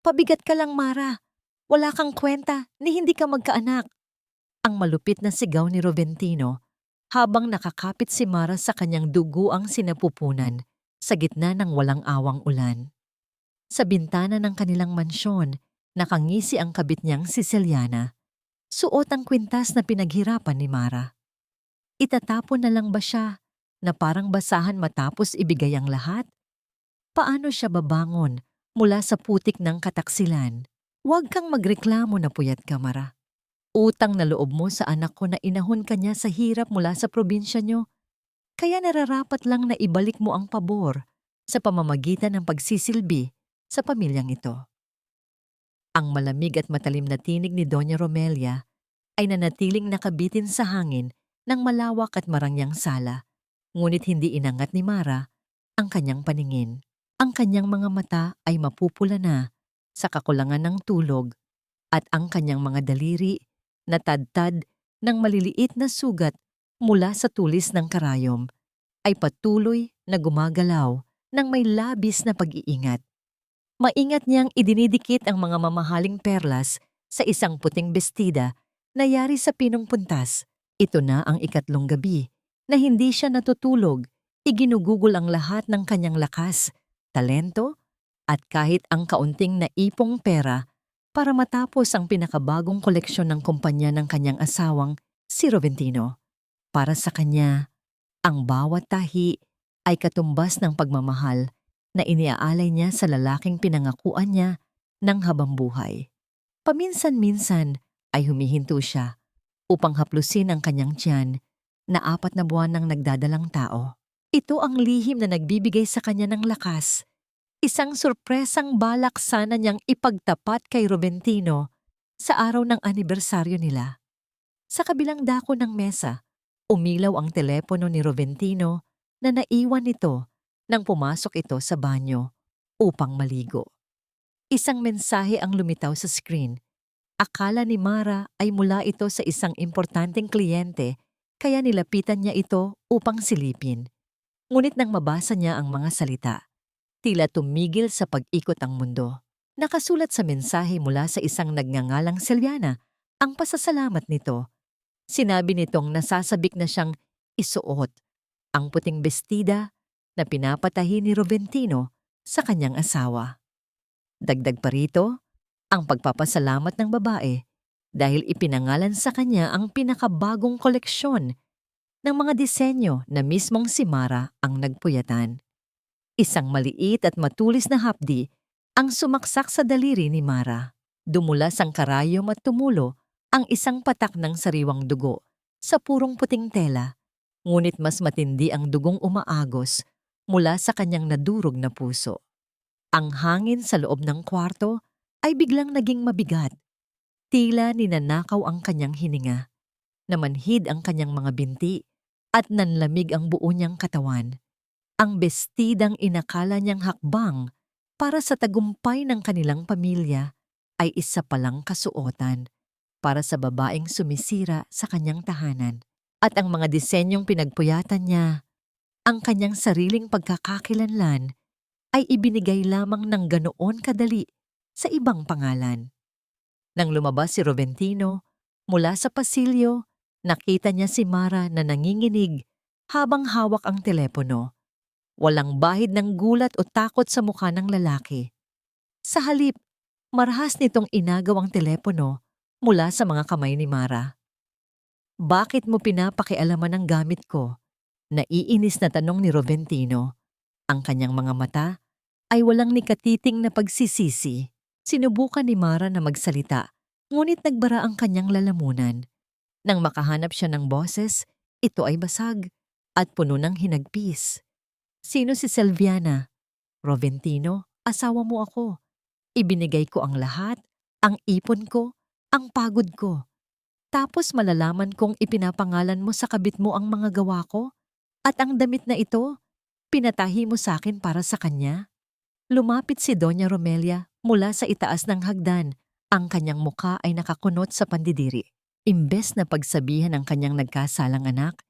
Pabigat ka lang, Mara. Wala kang kwenta ni hindi ka magkaanak. Ang malupit na sigaw ni Roventino habang nakakapit si Mara sa kanyang duguang sinapupunan sa gitna ng walang awang ulan. Sa bintana ng kanilang mansyon, nakangisi ang kabit niyang si Celiana. Suot ang kwintas na pinaghirapan ni Mara. Itatapon na lang ba siya na parang basahan matapos ibigay ang lahat? Paano siya babangon mula sa putik ng kataksilan? Huwag kang magreklamo na puyat ka, Mara. Utang na loob mo sa anak ko na inahon ka niya sa hirap mula sa probinsya niyo. Kaya nararapat lang na ibalik mo ang pabor sa pamamagitan ng pagsisilbi sa pamilyang ito. Ang malamig at matalim na tinig ni Doña Romelia ay nanatiling nakabitin sa hangin ng malawak at marangyang sala, ngunit hindi inangat ni Mara ang kanyang paningin. Ang kanyang mga mata ay mapupula na sa kakulangan ng tulog at ang kanyang mga daliri natadtad ng maliliit na sugat mula sa tulis ng karayom ay patuloy na gumagalaw ng may labis na pag-iingat. Maingat niyang idinidikit ang mga mamahaling perlas sa isang puting bestida na yari sa pinong puntas. Ito na ang ikatlong gabi na hindi siya natutulog. Iginugugol ang lahat ng kanyang lakas, talento, at kahit ang kaunting naipong pera para matapos ang pinakabagong koleksyon ng kumpanya ng kanyang asawang si Roventino. Para sa kanya, ang bawat tahi ay katumbas ng pagmamahal na iniaalay niya sa lalaking pinangakuan niya ng habambuhay. Paminsan-minsan ay humihinto siya upang haplusin ang kanyang tiyan na 4 na buwan nang nagdadalang tao. Ito ang lihim na nagbibigay sa kanya ng lakas. Isang sorpresang balak sana niyang ipagtapat kay Roventino sa araw ng anibersaryo nila. Sa kabilang dako ng mesa, umilaw ang telepono ni Roventino na naiwan nito nang pumasok ito sa banyo upang maligo. Isang mensahe ang lumitaw sa screen. Akala ni Mara ay mula ito sa isang importanteng kliyente kaya nilapitan niya ito upang silipin. Ngunit nang mabasa niya ang mga salita, tila tumigil sa pag-ikot ang mundo. Nakasulat sa mensahe mula sa isang nagngangalang Celiana ang pasasalamat nito. Sinabi nitong nasasabik na siyang isuot ang puting bestida na pinapatahi ni Roventino sa kanyang asawa. Dagdag pa rito, ang pagpapasalamat ng babae dahil ipinangalan sa kanya ang pinakabagong koleksyon ng mga disenyo na mismong si Mara ang nagpuyatan. Isang maliit at matulis na hapdi ang sumaksak sa daliri ni Mara. Dumulas ang karayom at tumulo ang isang patak ng sariwang dugo sa purong puting tela, ngunit mas matindi ang dugong umaagos mula sa kanyang nadurog na puso. Ang hangin sa loob ng kwarto ay biglang naging mabigat. Tila ninanakaw ang kanyang hininga. Namanhid ang kanyang mga binti at nanlamig ang buo niyang katawan. Ang bestidang inakala niyang hakbang para sa tagumpay ng kanilang pamilya ay isa palang kasuotan para sa babaeng sumisira sa kanyang tahanan. At ang mga disenyong pinagpuyatan niya, ang kanyang sariling pagkakakilanlan, ay ibinigay lamang ng ganoon kadali sa ibang pangalan. Nang lumabas si Roventino mula sa pasilyo, nakita niya si Mara na nanginginig habang hawak ang telepono. Walang bahid ng gulat o takot sa mukha ng lalaki. Sa halip, marahas nitong inagaw ang telepono mula sa mga kamay ni Mara. "Bakit mo pinapakialaman ang gamit ko?" Naiinis na tanong ni Roventino. Ang kanyang mga mata ay walang nikatiting na pagsisisi. Sinubukan ni Mara na magsalita, ngunit nagbara ang kanyang lalamunan. Nang makahanap siya ng boses, ito ay basag at puno ng hinagpis. "Sino si Silviana?" "Roventino, asawa mo ako. Ibinigay ko ang lahat, ang ipon ko, ang pagod ko. Tapos malalaman kong ipinapangalan mo sa kabit mo ang mga gawa ko? At ang damit na ito, pinatahi mo sa akin para sa kanya?" Lumapit si Doña Romelia mula sa itaas ng hagdan. Ang kanyang muka ay nakakunot sa pandidiri. Imbes na pagsabihan ng kanyang nagkasalang anak,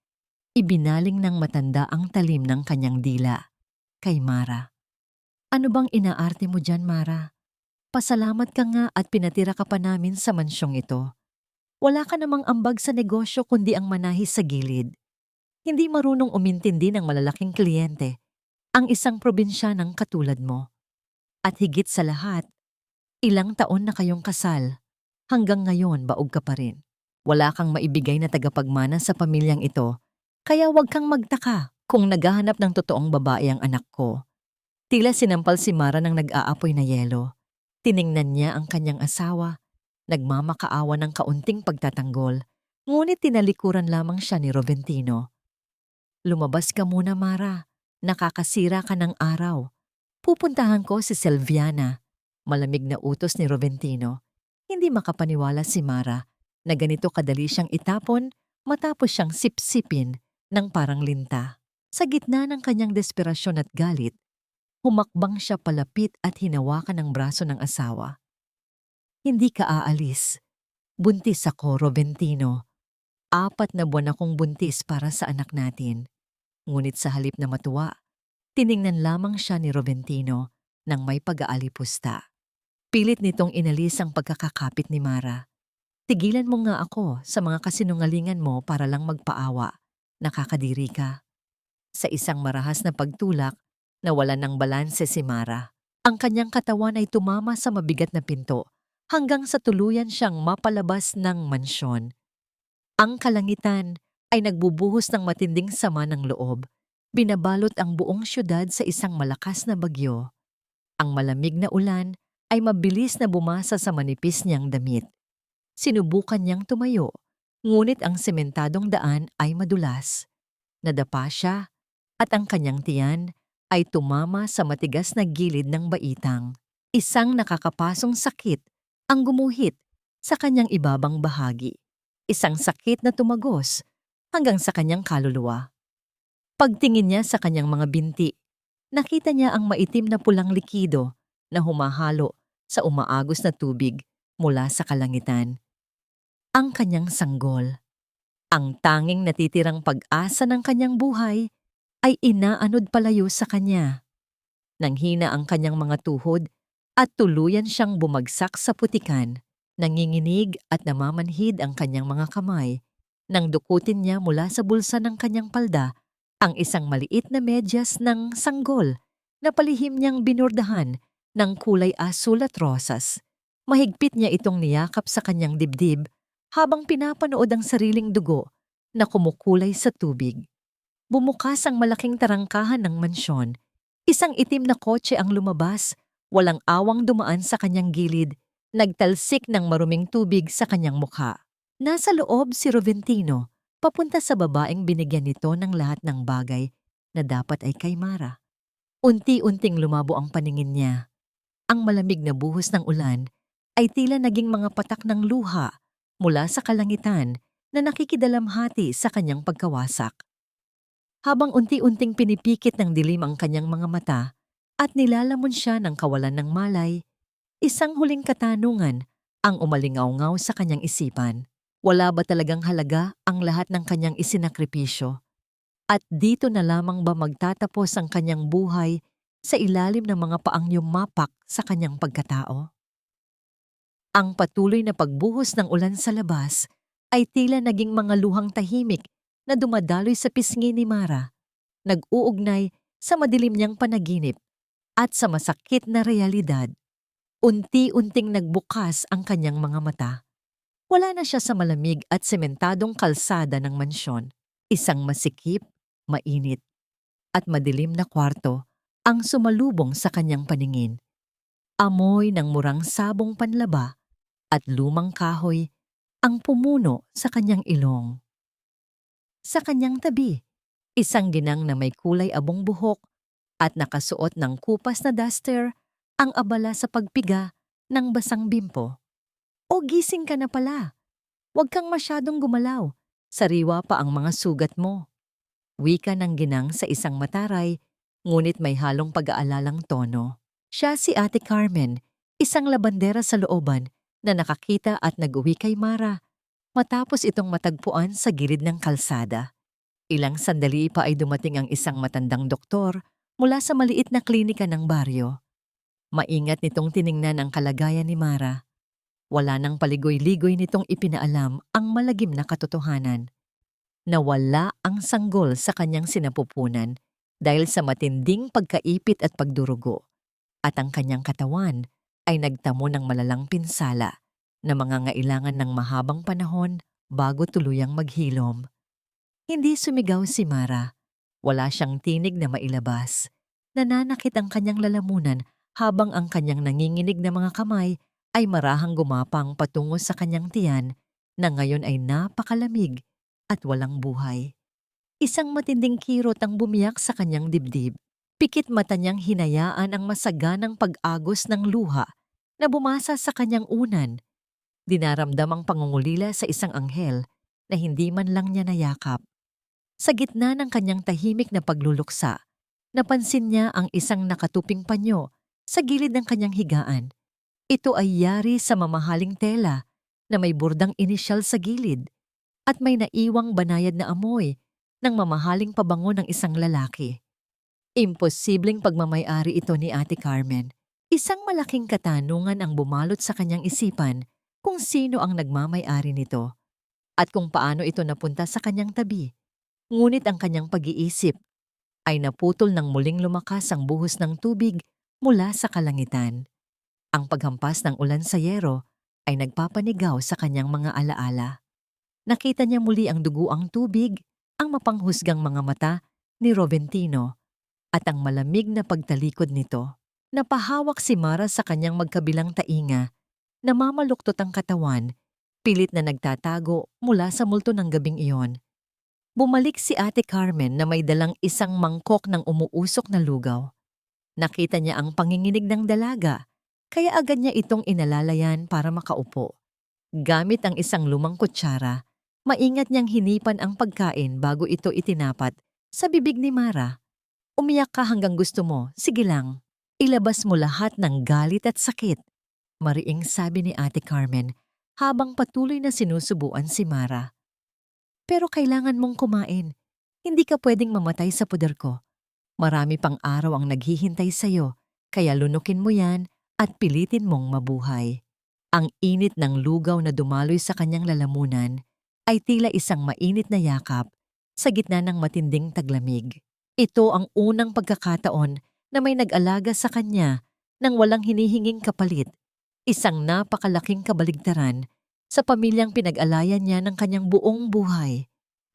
ibinaling ng matanda ang talim ng kanyang dila kay Mara. "Ano bang inaarte mo dyan, Mara? Pasalamat ka nga at pinatira ka pa namin sa mansyong ito. Wala ka namang ambag sa negosyo kundi ang manahis sa gilid. Hindi marunong umintindi ng malalaking kliyente ang isang probinsyanang katulad mo. At higit sa lahat, ilang taon na kayong kasal. Hanggang ngayon baog ka pa rin. Wala kang maibigay na tagapagmana sa pamilyang ito, kaya huwag kang magtaka kung naghahanap ng totoong babae ang anak ko. Tila sinampal si Mara ng nag-aapoy na yelo. Tiningnan niya ang kanyang asawa, nagmamakaawa ng kaunting pagtatanggol, ngunit tinalikuran lamang siya ni Roventino. Lumabas ka muna, Mara. Nakakasira ka ng araw. Pupuntahan ko si Silviana. Malamig na utos ni Roventino. Hindi makapaniwala si Mara na ganito kadali siyang itapon matapos siyang sipsipin ng parang linta. Sa gitna ng kanyang desperasyon at galit, humakbang siya palapit at hinawakan ang braso ng asawa. Hindi ka aalis. Buntis ako, Roventino. 4 na buwan akong buntis para sa anak natin. Ngunit sa halip na matuwa, tiningnan lamang siya ni Roventino nang may pag-aalipusta. Pilit nitong inalis ang pagkakakapit ni Mara. Tigilan mo nga ako sa mga kasinungalingan mo para lang magpaawa. Nakakadiri ka. Sa isang marahas na pagtulak, nawalan ng balanse si Mara. Ang kanyang katawan ay tumama sa mabigat na pinto hanggang sa tuluyan siyang mapalabas ng mansyon. Ang kalangitan ay nagbubuhos ng matinding sama ng loob. Binabalot ang buong syudad sa isang malakas na bagyo. Ang malamig na ulan ay mabilis na bumasa sa manipis niyang damit. Sinubukan niyang tumayo, ngunit ang sementadong daan ay madulas. Nadapa siya at ang kanyang tiyan ay tumama sa matigas na gilid ng baitang. Isang nakakapasong sakit ang gumuhit sa kanyang ibabang bahagi. Isang sakit na tumagos hanggang sa kanyang kaluluwa. Pagtingin niya sa kanyang mga binti, nakita niya ang maitim na pulang likido na humahalo sa umaagos na tubig mula sa kalangitan. Ang kanyang sanggol. Ang tanging natitirang pag-asa ng kanyang buhay ay inaanod palayo sa kanya. Nanghina ang kanyang mga tuhod at tuluyan siyang bumagsak sa putikan. Nanginginig at namamanhid ang kanyang mga kamay nang dukutin niya mula sa bulsa ng kanyang palda ang isang maliit na medyas ng sanggol na palihim niyang binurdahan ng kulay asul at rosas. Mahigpit niya itong niyakap sa kanyang dibdib habang pinapanood ang sariling dugo na kumukulay sa tubig. Bumukas ang malaking tarangkahan ng mansyon. Isang itim na kotse ang lumabas, walang awang dumaan sa kanyang gilid, nagtalsik ng maruming tubig sa kanyang mukha. Nasa loob si Roventino, papunta sa babaeng binigyan nito ng lahat ng bagay na dapat ay kay Mara. Unti-unting lumabo ang paningin niya. Ang malamig na buhos ng ulan ay tila naging mga patak ng luha mula sa kalangitan na nakikidalamhati sa kanyang pagkawasak. Habang unti-unting pinipikit ng dilim ang kanyang mga mata at nilalamon siya ng kawalan ng malay, isang huling katanungan ang umalingaw-ngaw sa kanyang isipan. Wala ba talagang halaga ang lahat ng kanyang isinakripisyo? At dito na lamang ba magtatapos ang kanyang buhay sa ilalim ng mga paang yumapak sa kanyang pagkatao? Ang patuloy na pagbuhos ng ulan sa labas ay tila naging mga luhang tahimik na dumadaloy sa pisngi ni Mara, nag-uugnay sa madilim niyang panaginip at sa masakit na realidad. Unti-unting nagbukas ang kanyang mga mata. Wala na siya sa malamig at sementadong kalsada ng mansyon. Isang masikip, mainit, at madilim na kwarto ang sumalubong sa kanyang paningin. Amoy ng murang sabong panlaba at lumang kahoy ang pumuno sa kanyang ilong. Sa kanyang tabi, isang ginang na may kulay abong buhok at nakasuot ng kupas na duster ang abala sa pagpiga ng basang bimpo. O gising ka na pala. Huwag kang masyadong gumalaw. Sariwa pa ang mga sugat mo. Wika ng ginang sa isang mataray, ngunit may halong pag-aalalang tono. Siya si Ate Carmen, isang labandera sa looban na nakakita at nag-uwi kay Mara matapos itong matagpuan sa gilid ng kalsada. Ilang sandali pa ay dumating ang isang matandang doktor mula sa maliit na klinika ng baryo. Maingat nitong tiningnan ang kalagayan ni Mara. Wala nang paligoy-ligoy nitong ipinaalam ang malagim na katotohanan. Nawala ang sanggol sa kanyang sinapupunan dahil sa matinding pagkaipit at pagdurugo, at ang kanyang katawan ay nagtamo ng malalang pinsala na mangangailangan ng mahabang panahon bago tuluyang maghilom. Hindi sumigaw si Mara. Wala siyang tinig na mailabas. Nananakit ang kanyang lalamunan habang ang kanyang nanginginig na mga kamay ay marahang gumapang patungo sa kanyang tiyan na ngayon ay napakalamig at walang buhay. Isang matinding kirot ang bumiyak sa kanyang dibdib. Pikit mata niyang hinayaan ang masaganang pag-agos ng luha na bumasa sa kanyang unan. Dinaramdam ang pangungulila sa isang anghel na hindi man lang niya nayakap. Sa gitna ng kanyang tahimik na pagluluksa, napansin niya ang isang nakatuping panyo sa gilid ng kanyang higaan. Ito ay yari sa mamahaling tela na may burdang inisyal sa gilid at may naiwang banayad na amoy ng mamahaling pabango ng isang lalaki. Imposibleng pagmamay-ari ito ni Ate Carmen. Isang malaking katanungan ang bumalot sa kanyang isipan kung sino ang nagmamay-ari nito at kung paano ito napunta sa kanyang tabi. Ngunit ang kanyang pag-iisip ay naputol nang muling lumakas ang buhos ng tubig mula sa kalangitan. Ang paghampas ng ulan sa yero ay nagpapanigaw sa kanyang mga alaala. Nakita niya muli ang duguang tubig, ang mapanghusgang mga mata ni Roventino at ang malamig na pagtalikod nito. Napahawak si Mara sa kanyang magkabilang tainga, namamaluktot ang katawan, pilit na nagtatago mula sa multo ng gabing iyon. Bumalik si Ate Carmen na may dalang isang mangkok ng umuusok na lugaw. Nakita niya ang panginginig ng dalaga, kaya agad niya itong inalalayan para makaupo. Gamit ang isang lumang kutsara, maingat niyang hinipan ang pagkain bago ito itinapat sa bibig ni Mara. Umiyak ka hanggang gusto mo, sige lang. Ilabas mo lahat ng galit at sakit, mariing sabi ni Ate Carmen habang patuloy na sinusubuan si Mara. Pero kailangan mong kumain. Hindi ka pwedeng mamatay sa puder ko. Marami pang araw ang naghihintay sa'yo, kaya lunukin mo yan at pilitin mong mabuhay. Ang init ng lugaw na dumaloy sa kanyang lalamunan ay tila isang mainit na yakap sa gitna ng matinding taglamig. Ito ang unang pagkakataon na may nag-alaga sa kanya nang walang hinihinging kapalit, isang napakalaking kabaligtaran sa pamilyang pinag-alayan niya ng kanyang buong buhay.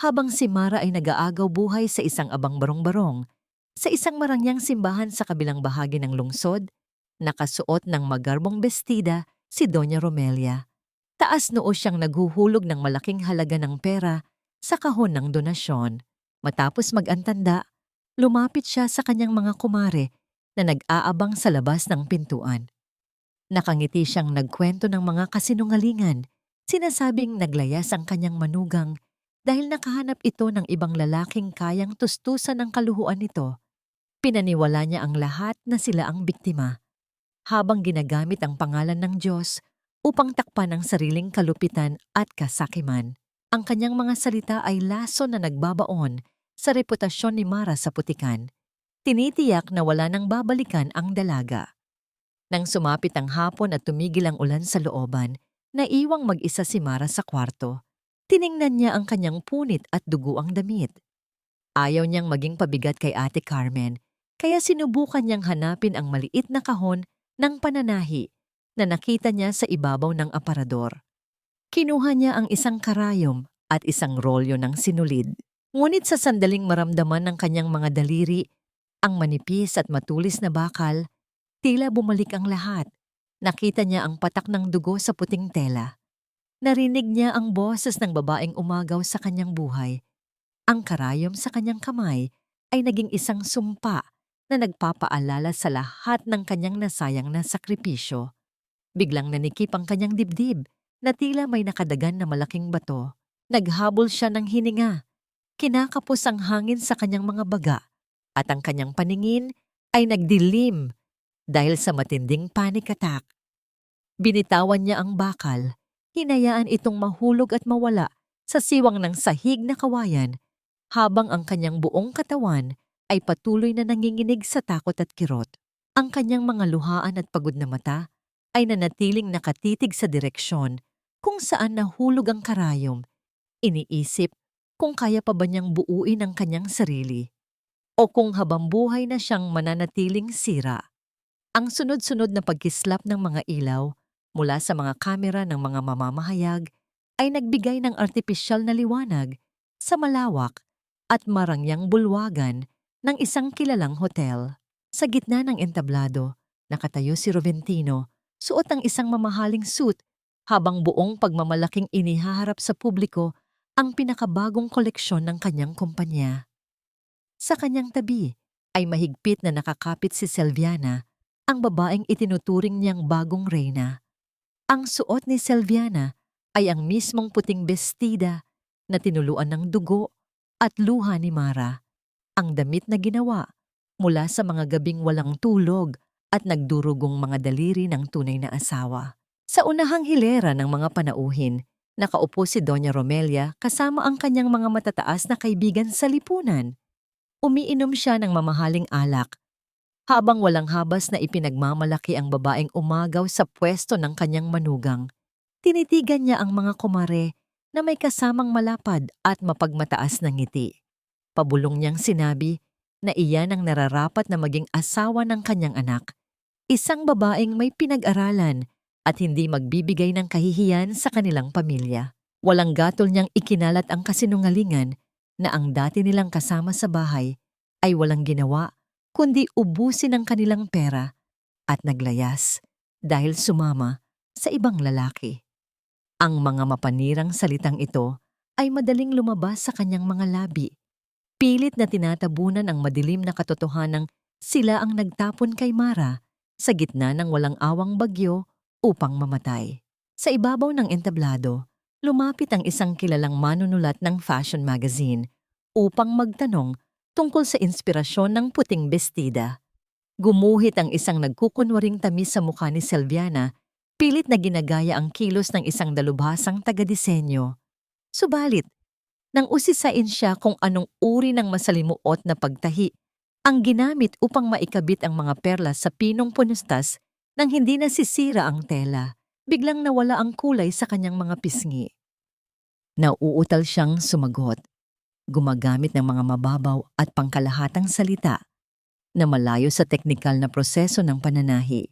Habang si Mara ay nag-aagaw buhay sa isang abang barong-barong, sa isang marangyang simbahan sa kabilang bahagi ng lungsod, nakasuot ng magarbong bestida si Doña Romelia. Taas noo siyang naghuhulog ng malaking halaga ng pera sa kahon ng donasyon. Matapos mag-antanda, lumapit siya sa kanyang mga kumare na nag-aabang sa labas ng pintuan. Nakangiti siyang nagkwento ng mga kasinungalingan, sinasabing naglayas ang kanyang manugang dahil nakahanap ito ng ibang lalaking kayang tustusan ang kaluhuan nito. Pinaniwala niya ang lahat na sila ang biktima, habang ginagamit ang pangalan ng Diyos upang takpan ang sariling kalupitan at kasakiman. Ang kanyang mga salita ay laso na nagbabaon sa reputasyon ni Mara sa putikan. Tinitiyak na wala nang babalikan ang dalaga. Nang sumapit ang hapon at tumigil ang ulan sa looban, naiwang mag-isa si Mara sa kwarto. Tiningnan niya ang kanyang punit at duguang damit. Ayaw niyang maging pabigat kay Ate Carmen, kaya sinubukan niyang hanapin ang maliit na kahon ng pananahi na nakita niya sa ibabaw ng aparador. Kinuha niya ang isang karayom at isang rolyo ng sinulid. Ngunit sa sandaling maramdaman ng kanyang mga daliri ang manipis at matulis na bakal, tila bumalik ang lahat. Nakita niya ang patak ng dugo sa puting tela. Narinig niya ang boses ng babaeng umagaw sa kanyang buhay. Ang karayom sa kanyang kamay ay naging isang sumpa na nagpapaalala sa lahat ng kanyang nasayang na sakripisyo. Biglang nanikip ang kanyang dibdib na tila may nakadagan na malaking bato. Naghabol siya ng hininga. Kinakapos ang hangin sa kanyang mga baga at ang kanyang paningin ay nagdilim dahil sa matinding panic attack. Binitawan niya ang bakal, hinayaan itong mahulog at mawala sa siwang ng sahig na kawayan habang ang kanyang buong katawan ay patuloy na nanginginig sa takot at kirot. Ang kanyang mga luhaan at pagod na mata ay nanatiling nakatitig sa direksyon kung saan nahulog ang karayom. Iniisip kung kaya pa ba niyang buuin ang kanyang sarili o kung habang buhay na siyang mananatiling sira. Ang sunod-sunod na pagkislap ng mga ilaw mula sa mga kamera ng mga mamamahayag ay nagbigay ng artipisyal na liwanag sa malawak at marangyang bulwagan ng isang kilalang hotel. Sa gitna ng entablado, nakatayo si Roventino, suot ang isang mamahaling suit habang buong pagmamalaking inihaharap sa publiko ang pinakabagong koleksyon ng kanyang kumpanya. Sa kanyang tabi ay mahigpit na nakakapit si Silviana, ang babaeng itinuturing niyang bagong reyna. Ang suot ni Silviana ay ang mismong puting bestida na tinuluan ng dugo at luha ni Mara. Ang damit na ginawa mula sa mga gabing walang tulog at nagdurugong mga daliri ng tunay na asawa. Sa unahang hilera ng mga panauhin, nakaupo si Doña Romelia kasama ang kanyang mga matataas na kaibigan sa lipunan. Umiinom siya ng mamahaling alak, habang walang habas na ipinagmamalaki ang babaeng umagaw sa pwesto ng kanyang manugang. Tinitigan niya ang mga kumare na may kasamang malapad at mapagmataas na ngiti. Pabulong niyang sinabi na iyan ang nararapat na maging asawa ng kanyang anak, isang babaeng may pinag-aralan at hindi magbibigay ng kahihiyan sa kanilang pamilya. Walang gatol niyang ikinalat ang kasinungalingan na ang dati nilang kasama sa bahay ay walang ginawa kundi ubusin ang kanilang pera at naglayas dahil sumama sa ibang lalaki. Ang mga mapanirang salitang ito ay madaling lumabas sa kanyang mga labi. Pilit na tinatabunan ang madilim na katotohanang sila ang nagtapon kay Mara sa gitna ng walang awang bagyo upang mamatay. Sa ibabaw ng entablado, lumapit ang isang kilalang manunulat ng fashion magazine upang magtanong tungkol sa inspirasyon ng puting bestida. Gumuhit ang isang nagkukunwaring tamis sa mukha ni Silviana, pilit na ginagaya ang kilos ng isang dalubhasang taga-disenyo. Subalit, nang usisain siya kung anong uri ng masalimuot na pagtahi ang ginamit upang maikabit ang mga perlas sa pinong punustas nang hindi nasisira ang tela, biglang nawala ang kulay sa kanyang mga pisngi. Nauutal siyang sumagot, gumagamit ng mga mababaw at pangkalahatang salita na malayo sa teknikal na proseso ng pananahi.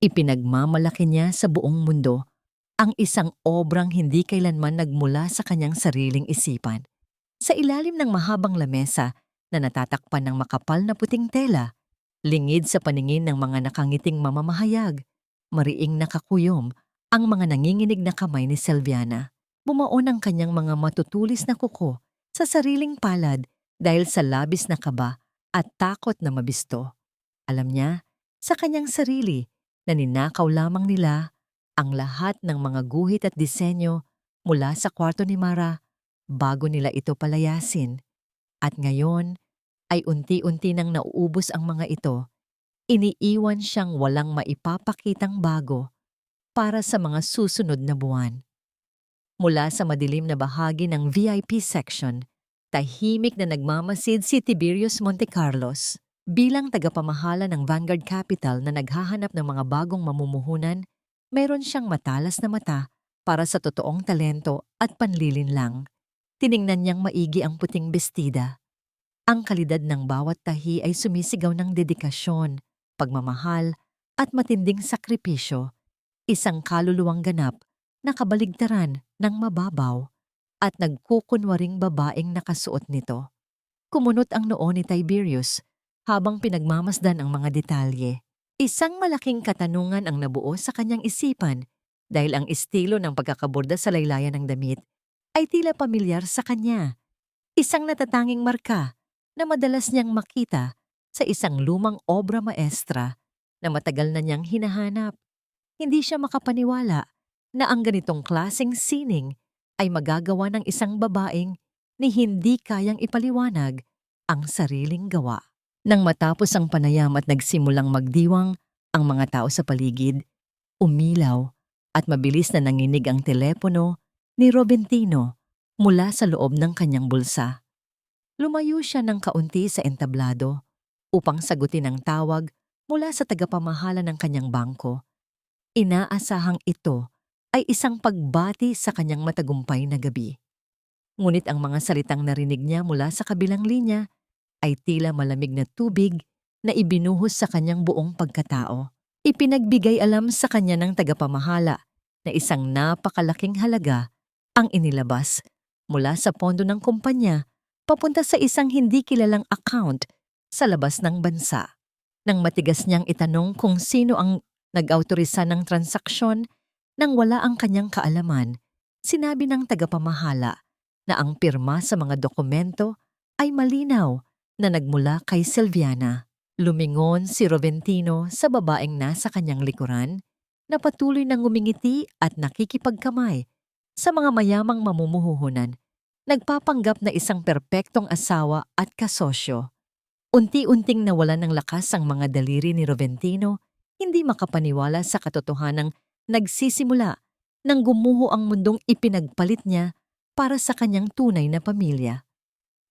Ipinagmamalaki niya sa buong mundo ang isang obrang hindi kailanman nagmula sa kanyang sariling isipan. Sa ilalim ng mahabang lamesa na natatakpan ng makapal na puting tela, lingid sa paningin ng mga nakangiting mamamahayag, mariing nakakuyom ang mga nanginginig na kamay ni Silviana. Bumaon ang kanyang mga matutulis na kuko sa sariling palad dahil sa labis na kaba at takot na mabisto. Alam niya, sa kanyang sarili, na ninakaw lamang nila ang lahat ng mga guhit at disenyo mula sa kwarto ni Mara bago nila ito palayasin. At ngayon ay unti-unti nang nauubos ang mga ito, iniiwan siyang walang maipapakitang bago para sa mga susunod na buwan. Mula sa madilim na bahagi ng VIP section, tahimik na nagmamasid si Tiberius Montecarlos. Bilang tagapamahala ng Vanguard Capital na naghahanap ng mga bagong mamumuhunan, mayroon siyang matalas na mata para sa totoong talento at panlilinlang. Tiningnan niyang maigi ang puting bestida. Ang kalidad ng bawat tahi ay sumisigaw ng dedikasyon, pagmamahal at matinding sakripisyo, isang kaluluwang ganap na kabaligtaran ng mababaw at nagkukunwaring babaeng nakasuot nito. Kumunot ang noo ni Tiberius habang pinagmamasdan ang mga detalye. Isang malaking katanungan ang nabuo sa kanyang isipan dahil ang estilo ng pagkakaborda sa laylayan ng damit ay tila pamilyar sa kanya. Isang natatanging marka na madalas niyang makita sa isang lumang obra maestra na matagal na niyang hinahanap. Hindi siya makapaniwala na ang ganitong klaseng sining ay magagawa ng isang babaeng ni hindi kayang ipaliwanag ang sariling gawa. Nang matapos ang panayam at nagsimulang magdiwang ang mga tao sa paligid, umilaw at mabilis na nanginig ang telepono ni Roventino mula sa loob ng kanyang bulsa. Lumayo siya ng kaunti sa entablado upang sagutin ang tawag mula sa tagapamahala ng kanyang bangko. Inaasahang ito ay isang pagbati sa kanyang matagumpay na gabi. Ngunit ang mga salitang narinig niya mula sa kabilang linya ay tila malamig na tubig na ibinuhos sa kanyang buong pagkatao. Ipinagbigay alam sa kanya ng tagapamahala na isang napakalaking halaga ang inilabas mula sa pondo ng kumpanya papunta sa isang hindi kilalang account sa labas ng bansa. Nang matigas niyang itanong kung sino ang nag-autorisa ng transaksyon nang wala ang kanyang kaalaman, sinabi ng tagapamahala na ang pirma sa mga dokumento ay malinaw na nagmula kay Silviana. Lumingon si Roventino sa babaeng nasa kanyang likuran na patuloy nang ngumingiti at nakikipagkamay sa mga mayamang mamumuhunan, nagpapanggap na isang perpektong asawa at kasosyo. Unti-unting nawalan ng lakas ang mga daliri ni Roventino, hindi makapaniwala sa katotohanang nagsisimula nang gumuho ang mundong ipinagpalit niya para sa kanyang tunay na pamilya.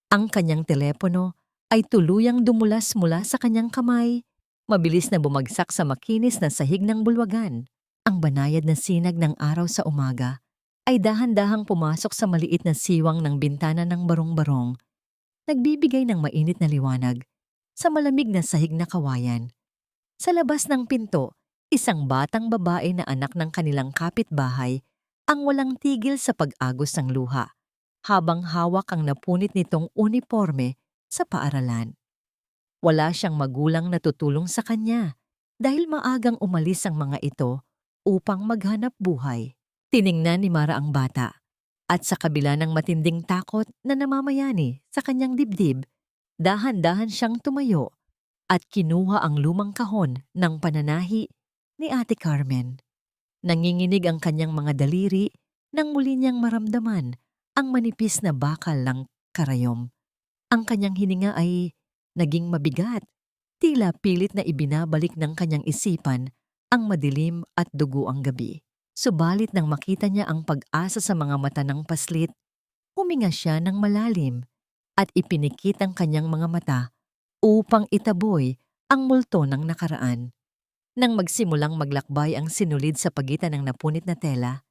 Ang kanyang telepono ay tuluyang dumulas mula sa kanyang kamay, mabilis na bumagsak sa makinis na sahig ng bulwagan. Ang banayad na sinag ng araw sa umaga ay dahan-dahang pumasok sa maliit na siwang ng bintana ng barong-barong, nagbibigay ng mainit na liwanag sa malamig na sahig na kawayan. Sa labas ng pinto, isang batang babae na anak ng kanilang kapitbahay ang walang tigil sa pag-agos ng luha, habang hawak ang napunit nitong uniforme sa paaralan. Wala siyang magulang na tutulong sa kanya dahil maagang umalis ang mga ito upang maghanap buhay. Tiningnan ni Mara ang bata at sa kabila ng matinding takot na namamayani sa kanyang dibdib, dahan-dahan siyang tumayo at kinuha ang lumang kahon ng pananahi ni Ate Carmen. Nanginginig ang kanyang mga daliri nang muli niyang maramdaman ang manipis na bakal ng karayom. Ang kanyang hininga ay naging mabigat, tila pilit na ibinabalik ng kanyang isipan ang madilim at duguang gabi. Subalit nang makita niya ang pag-asa sa mga mata ng paslit, huminga siya ng malalim at ipinikit ang kanyang mga mata upang itaboy ang multo ng nakaraan. Nang magsimulang maglakbay ang sinulid sa pagitan ng napunit na tela,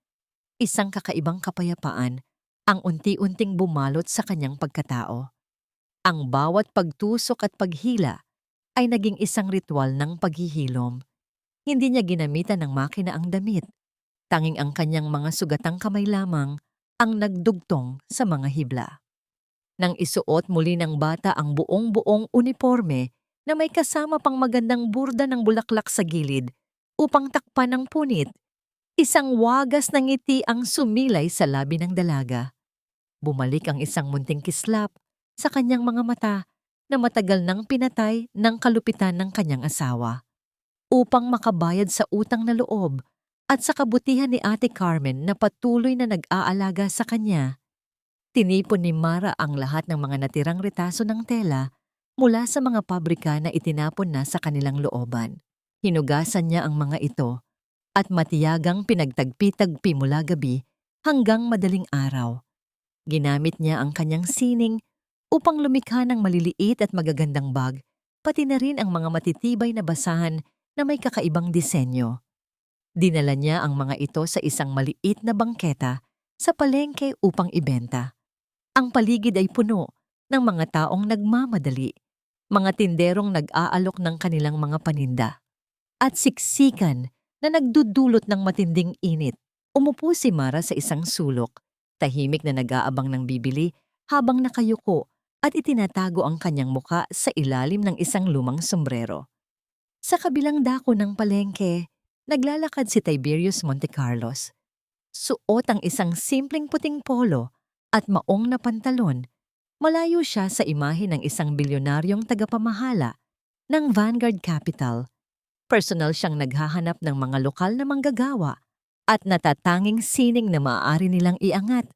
isang kakaibang kapayapaan ang unti-unting bumalot sa kanyang pagkatao. Ang bawat pagtusok at paghila ay naging isang ritual ng paghihilom. Hindi niya ginamitan ng makina ang damit. Tanging ang kanyang mga sugatang kamay lamang ang nagdugtong sa mga hibla. Nang isuot muli ng bata ang buong-buong uniforme na may kasama pang magandang burda ng bulaklak sa gilid upang takpan ng punit, isang wagas ng ngiti ang sumilay sa labi ng dalaga. Bumalik ang isang munting kislap sa kanyang mga mata na matagal nang pinatay ng kalupitan ng kanyang asawa. Upang makabayad sa utang na loob at sa kabutihan ni Ate Carmen na patuloy na nag-aalaga sa kanya, tinipon ni Mara ang lahat ng mga natirang retaso ng tela mula sa mga pabrika na itinapon na sa kanilang looban. Hinugasan niya ang mga ito at matiyagang pinagtagpi-tagpi mula gabi hanggang madaling araw. Ginamit niya ang kanyang sining upang lumikha ng maliliit at magagandang bag, pati na rin ang mga matitibay na basahan na may kakaibang disenyo. Dinala niya ang mga ito sa isang maliit na bangketa sa palengke upang ibenta. Ang paligid ay puno ng mga taong nagmamadali, mga tinderong nag-aalok ng kanilang mga paninda, at siksikan na nagdudulot ng matinding init. Umupo si Mara sa isang sulok, tahimik na nag-aabang ng bibili habang nakayuko at itinatago ang kanyang muka sa ilalim ng isang lumang sombrero. Sa kabilang dako ng palengke, naglalakad si Tiberius Montecarlos. Suot ang isang simpleng puting polo at maong na pantalon. Malayo siya sa imahe ng isang bilyonaryong tagapamahala ng Vanguard Capital. Personal siyang naghahanap ng mga lokal na manggagawa at natatanging sining na maaari nilang iangat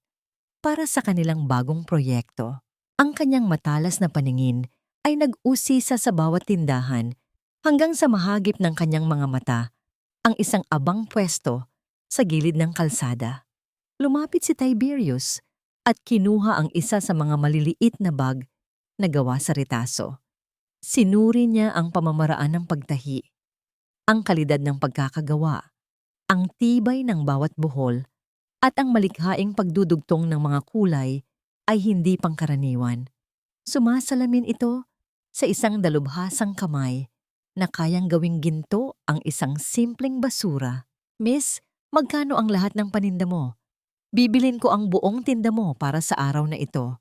para sa kanilang bagong proyekto. Ang kanyang matalas na paningin ay nag-usisa sa bawat tindahan hanggang sa mahagip ng kanyang mga mata ang isang abang pwesto sa gilid ng kalsada. Lumapit si Tiberius at kinuha ang isa sa mga maliliit na bag na gawa sa retaso. Sinuri niya ang pamamaraan ng pagtahi, ang kalidad ng pagkakagawa, ang tibay ng bawat buhol, at ang malikhaing pagdudugtong ng mga kulay ay hindi pangkaraniwan. Sumasalamin ito sa isang dalubhasang kamay na kayang gawing ginto ang isang simpleng basura. Miss, magkano ang lahat ng paninda mo? Bibilin ko ang buong tinda mo para sa araw na ito.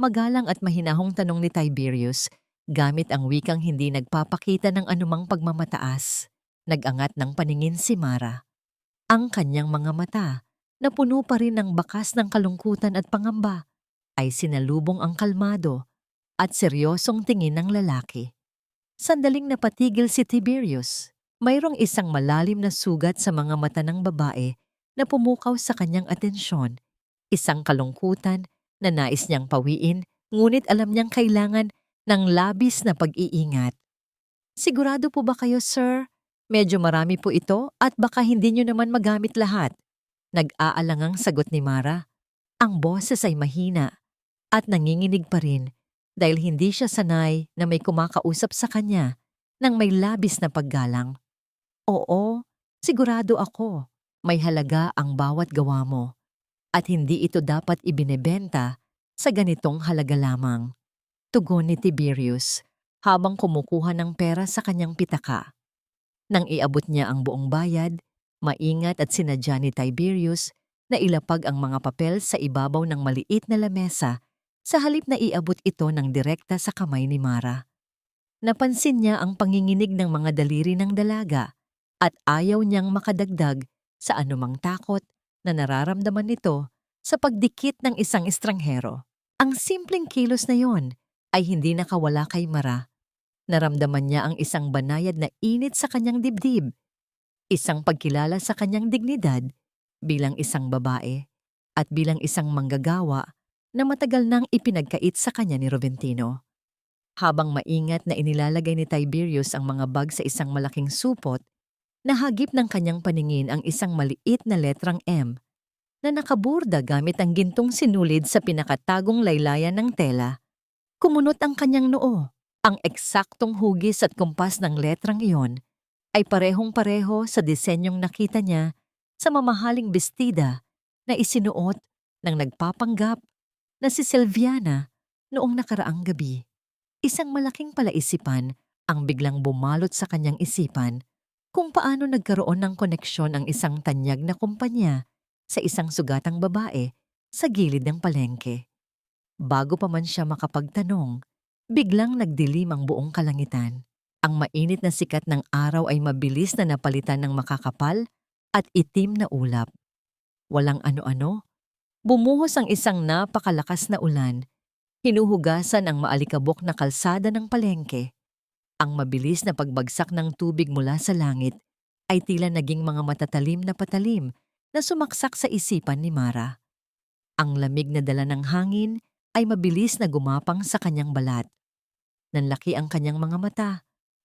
Magalang at mahinahong tanong ni Tiberius gamit ang wikang hindi nagpapakita ng anumang pagmamataas. Nag-angat ng paningin si Mara. Ang kanyang mga mata, na puno pa rin ng bakas ng kalungkutan at pangamba, ay sinalubong ang kalmado at seryosong tingin ng lalaki. Sandaling napatigil si Tiberius. Mayroong isang malalim na sugat sa mga mata ng babae na pumukaw sa kanyang atensyon. Isang kalungkutan na nais niyang pawiin, ngunit alam niyang kailangan ng labis na pag-iingat. Sigurado po ba kayo, sir? Medyo marami po ito at baka hindi niyo naman magamit lahat. Nag-aalangang sagot ni Mara. Ang boses ay mahina at nanginginig pa rin dahil hindi siya sanay na may kumakausap sa kanya ng may labis na paggalang. Oo, sigurado ako. May halaga ang bawat gawa mo at hindi ito dapat ibinebenta sa ganitong halaga lamang. Tugon ni Tiberius habang kumukuha ng pera sa kanyang pitaka. Nang iabot niya ang buong bayad, maingat at sinadya ni Tiberius na ilapag ang mga papel sa ibabaw ng maliit na lamesa sa halip na iabot ito ng direkta sa kamay ni Mara. Napansin niya ang panginginig ng mga daliri ng dalaga at ayaw niyang makadagdag sa anumang takot na nararamdaman nito sa pagdikit ng isang estranghero. Ang simpleng kilos na yon ay hindi nakawala kay Mara. Naramdaman niya ang isang banayad na init sa kanyang dibdib, isang pagkilala sa kanyang dignidad bilang isang babae at bilang isang manggagawa na matagal nang ipinagkait sa kanya ni Roventino. Habang maingat na inilalagay ni Tiberius ang mga bag sa isang malaking supot, nahagip ng kanyang paningin ang isang maliit na letrang M na nakaburda gamit ang gintong sinulid sa pinakatagong laylayan ng tela. Kumunot ang kanyang noo. Ang eksaktong hugis at kumpas ng letrang iyon ay parehong-pareho sa disenyong nakita niya sa mamahaling bestida na isinuot ng nagpapanggap na si Silviana noong nakaraang gabi. Isang malaking palaisipan ang biglang bumalot sa kanyang isipan kung paano nagkaroon ng koneksyon ang isang tanyag na kumpanya sa isang sugatang babae sa gilid ng palengke. Bago pa man siya makapagtanong, biglang nagdilim ang buong kalangitan. Ang mainit na sikat ng araw ay mabilis na napalitan ng makakapal at itim na ulap. Walang ano-ano, bumuhos ang isang napakalakas na ulan, hinuhugasan ang maalikabok na kalsada ng palengke. Ang mabilis na pagbagsak ng tubig mula sa langit ay tila naging mga matatalim na patalim na sumaksak sa isipan ni Mara. Ang lamig na dala ng hangin ay mabilis na gumapang sa kanyang balat. Nanlaki ang kanyang mga mata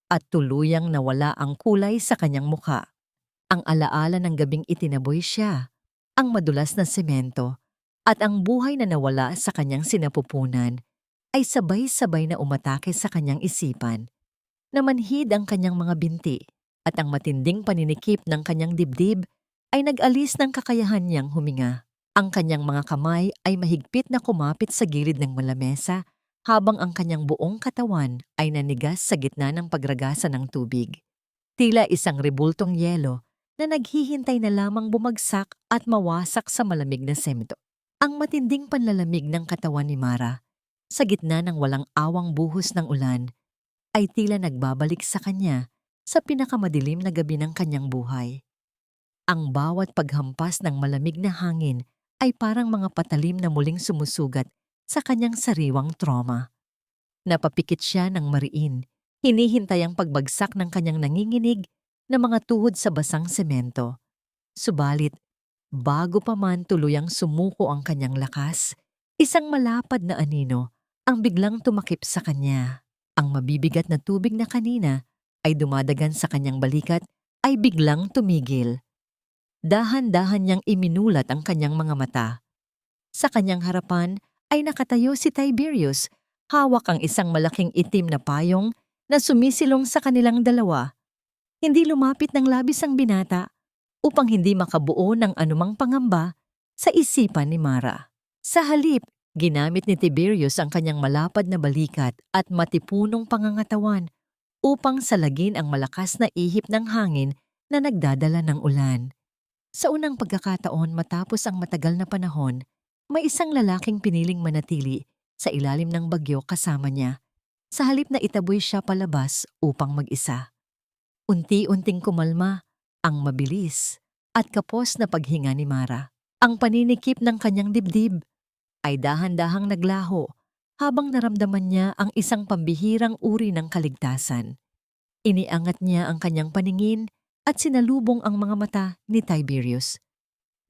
at tuluyang nawala ang kulay sa kanyang mukha. Ang alaala ng gabing itinaboy siya, ang madulas na semento, at ang buhay na nawala sa kanyang sinapupunan ay sabay-sabay na umatake sa kanyang isipan. Namanhid ang kanyang mga binti at ang matinding paninikip ng kanyang dibdib ay nag-alis ng kakayahan niyang huminga. Ang kanyang mga kamay ay mahigpit na kumapit sa gilid ng malamesa habang ang kanyang buong katawan ay nanigas sa gitna ng pagragasa ng tubig. Tila isang rebultong yelo na naghihintay na lamang bumagsak at mawasak sa malamig na semento. Ang matinding panlalamig ng katawan ni Mara, sa gitna ng walang awang buhos ng ulan, ay tila nagbabalik sa kanya sa pinakamadilim na gabi ng kanyang buhay. Ang bawat paghampas ng malamig na hangin ay parang mga patalim na muling sumusugat sa kanyang sariwang trauma. Napapikit siya ng mariin, hinihintay ang pagbagsak ng kanyang nanginginig na mga tuhod sa basang semento. Subalit, bago pa man tuluyang sumuko ang kanyang lakas, isang malapad na anino ang biglang tumakip sa kanya. Ang mabibigat na tubig na kanina ay dumadagan sa kanyang balikat ay biglang tumigil. Dahan-dahan niyang iminulat ang kanyang mga mata. Sa kanyang harapan ay nakatayo si Tiberius, hawak ang isang malaking itim na payong na sumisilong sa kanilang dalawa. Hindi lumapit ng labis ang binata upang hindi makabuo ng anumang pangamba sa isipan ni Mara. Sa halip, ginamit ni Tiberius ang kanyang malapad na balikat at matipunong pangangatawan upang salagin ang malakas na ihip ng hangin na nagdadala ng ulan. Sa unang pagkakataon matapos ang matagal na panahon, may isang lalaking piniling manatili sa ilalim ng bagyo kasama niya, sa halip na itaboy siya palabas upang mag-isa. Unti-unting kumalma ang mabilis at kapos na paghinga ni Mara. Ang paninikip ng kanyang dibdib ay dahan-dahang naglaho habang naramdaman niya ang isang pambihirang uri ng kaligtasan. Iniangat niya ang kanyang paningin at sinalubong ang mga mata ni Tiberius.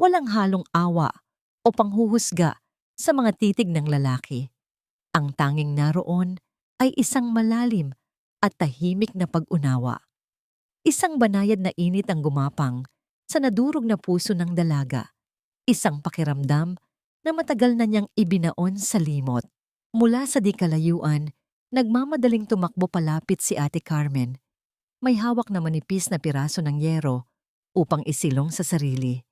Walang halong awa o panghuhusga sa mga titig ng lalaki. Ang tanging naroon ay isang malalim at tahimik na pag-unawa. Isang banayad na init ang gumapang sa nadurog na puso ng dalaga. Isang pakiramdam na matagal na niyang ibinaon sa limot. Mula sa di kalayuan, nagmamadaling tumakbo palapit si Ate Carmen. May hawak na manipis na piraso ng yero upang isilong sa sarili.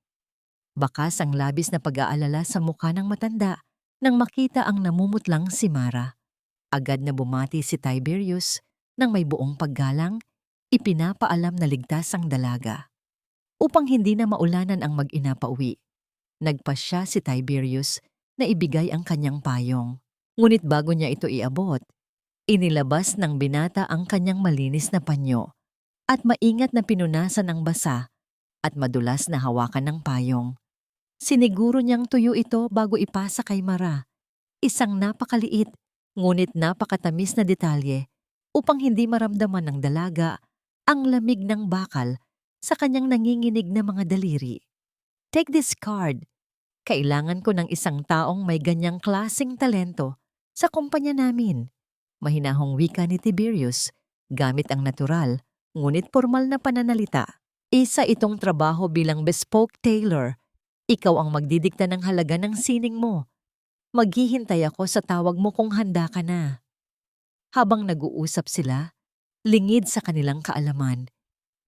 Bakas ang labis na pag-aalala sa mukha ng matanda nang makita ang namumutlang si Mara. Agad na bumati si Tiberius nang may buong paggalang, ipinapaalam na ligtas ang dalaga. Upang hindi na maulanan ang mag-ina pauwi, nagpasya si Tiberius na ibigay ang kanyang payong. Ngunit bago niya ito iabot, inilabas ng binata ang kanyang malinis na panyo at maingat na pinunasan ang basa at madulas na hawakan ng payong. Siniguro niyang tuyo ito bago ipasa kay Mara, isang napakaliit ngunit napakatamis na detalye upang hindi maramdaman ng dalaga ang lamig ng bakal sa kanyang nanginginig na mga daliri. Take this card. Kailangan ko ng isang taong may ganyang klaseng talento sa kumpanya namin. Mahinahong wika ni Tiberius, gamit ang natural, ngunit formal na pananalita. Isa itong trabaho bilang bespoke tailor. Ikaw ang magdidikta ng halaga ng sining mo. Maghihintay ako sa tawag mo kung handa ka na. Habang nag-uusap sila, lingid sa kanilang kaalaman,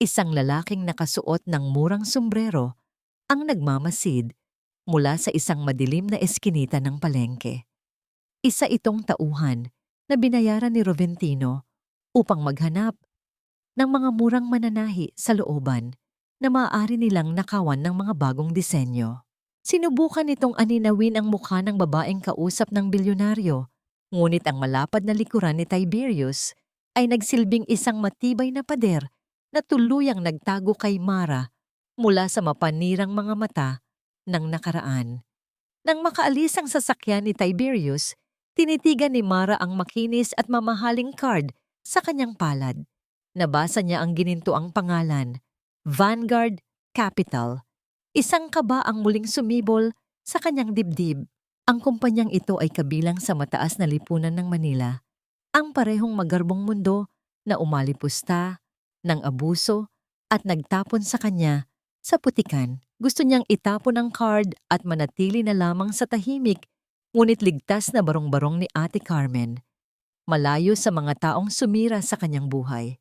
isang lalaking nakasuot ng murang sombrero ang nagmamasid mula sa isang madilim na eskinita ng palengke. Isa itong tauhan na binayaran ni Roventino upang maghanap ng mga murang mananahi sa looban na maaari nilang nakawan ng mga bagong disenyo. Sinubukan nitong aninawin ang mukha ng babaeng kausap ng bilyonaryo, ngunit ang malapad na likuran ni Tiberius ay nagsilbing isang matibay na pader na tuluyang nagtago kay Mara mula sa mapanirang mga mata ng nakaraan. Nang makaalis ang sasakyan ni Tiberius, tinitigan ni Mara ang makinis at mamahaling card sa kanyang palad. Nabasa niya ang ginintoang pangalan, Vanguard Capital. Isang kaba ang muling sumibol sa kanyang dibdib. Ang kumpanyang ito ay kabilang sa mataas na lipunan ng Manila, ang parehong magarbong mundo na umalipusta ng abuso at nagtapon sa kanya sa putikan. Gusto niyang itapon ang card at manatili na lamang sa tahimik, ngunit ligtas na barong-barong ni Ate Carmen, malayo sa mga taong sumira sa kanyang buhay.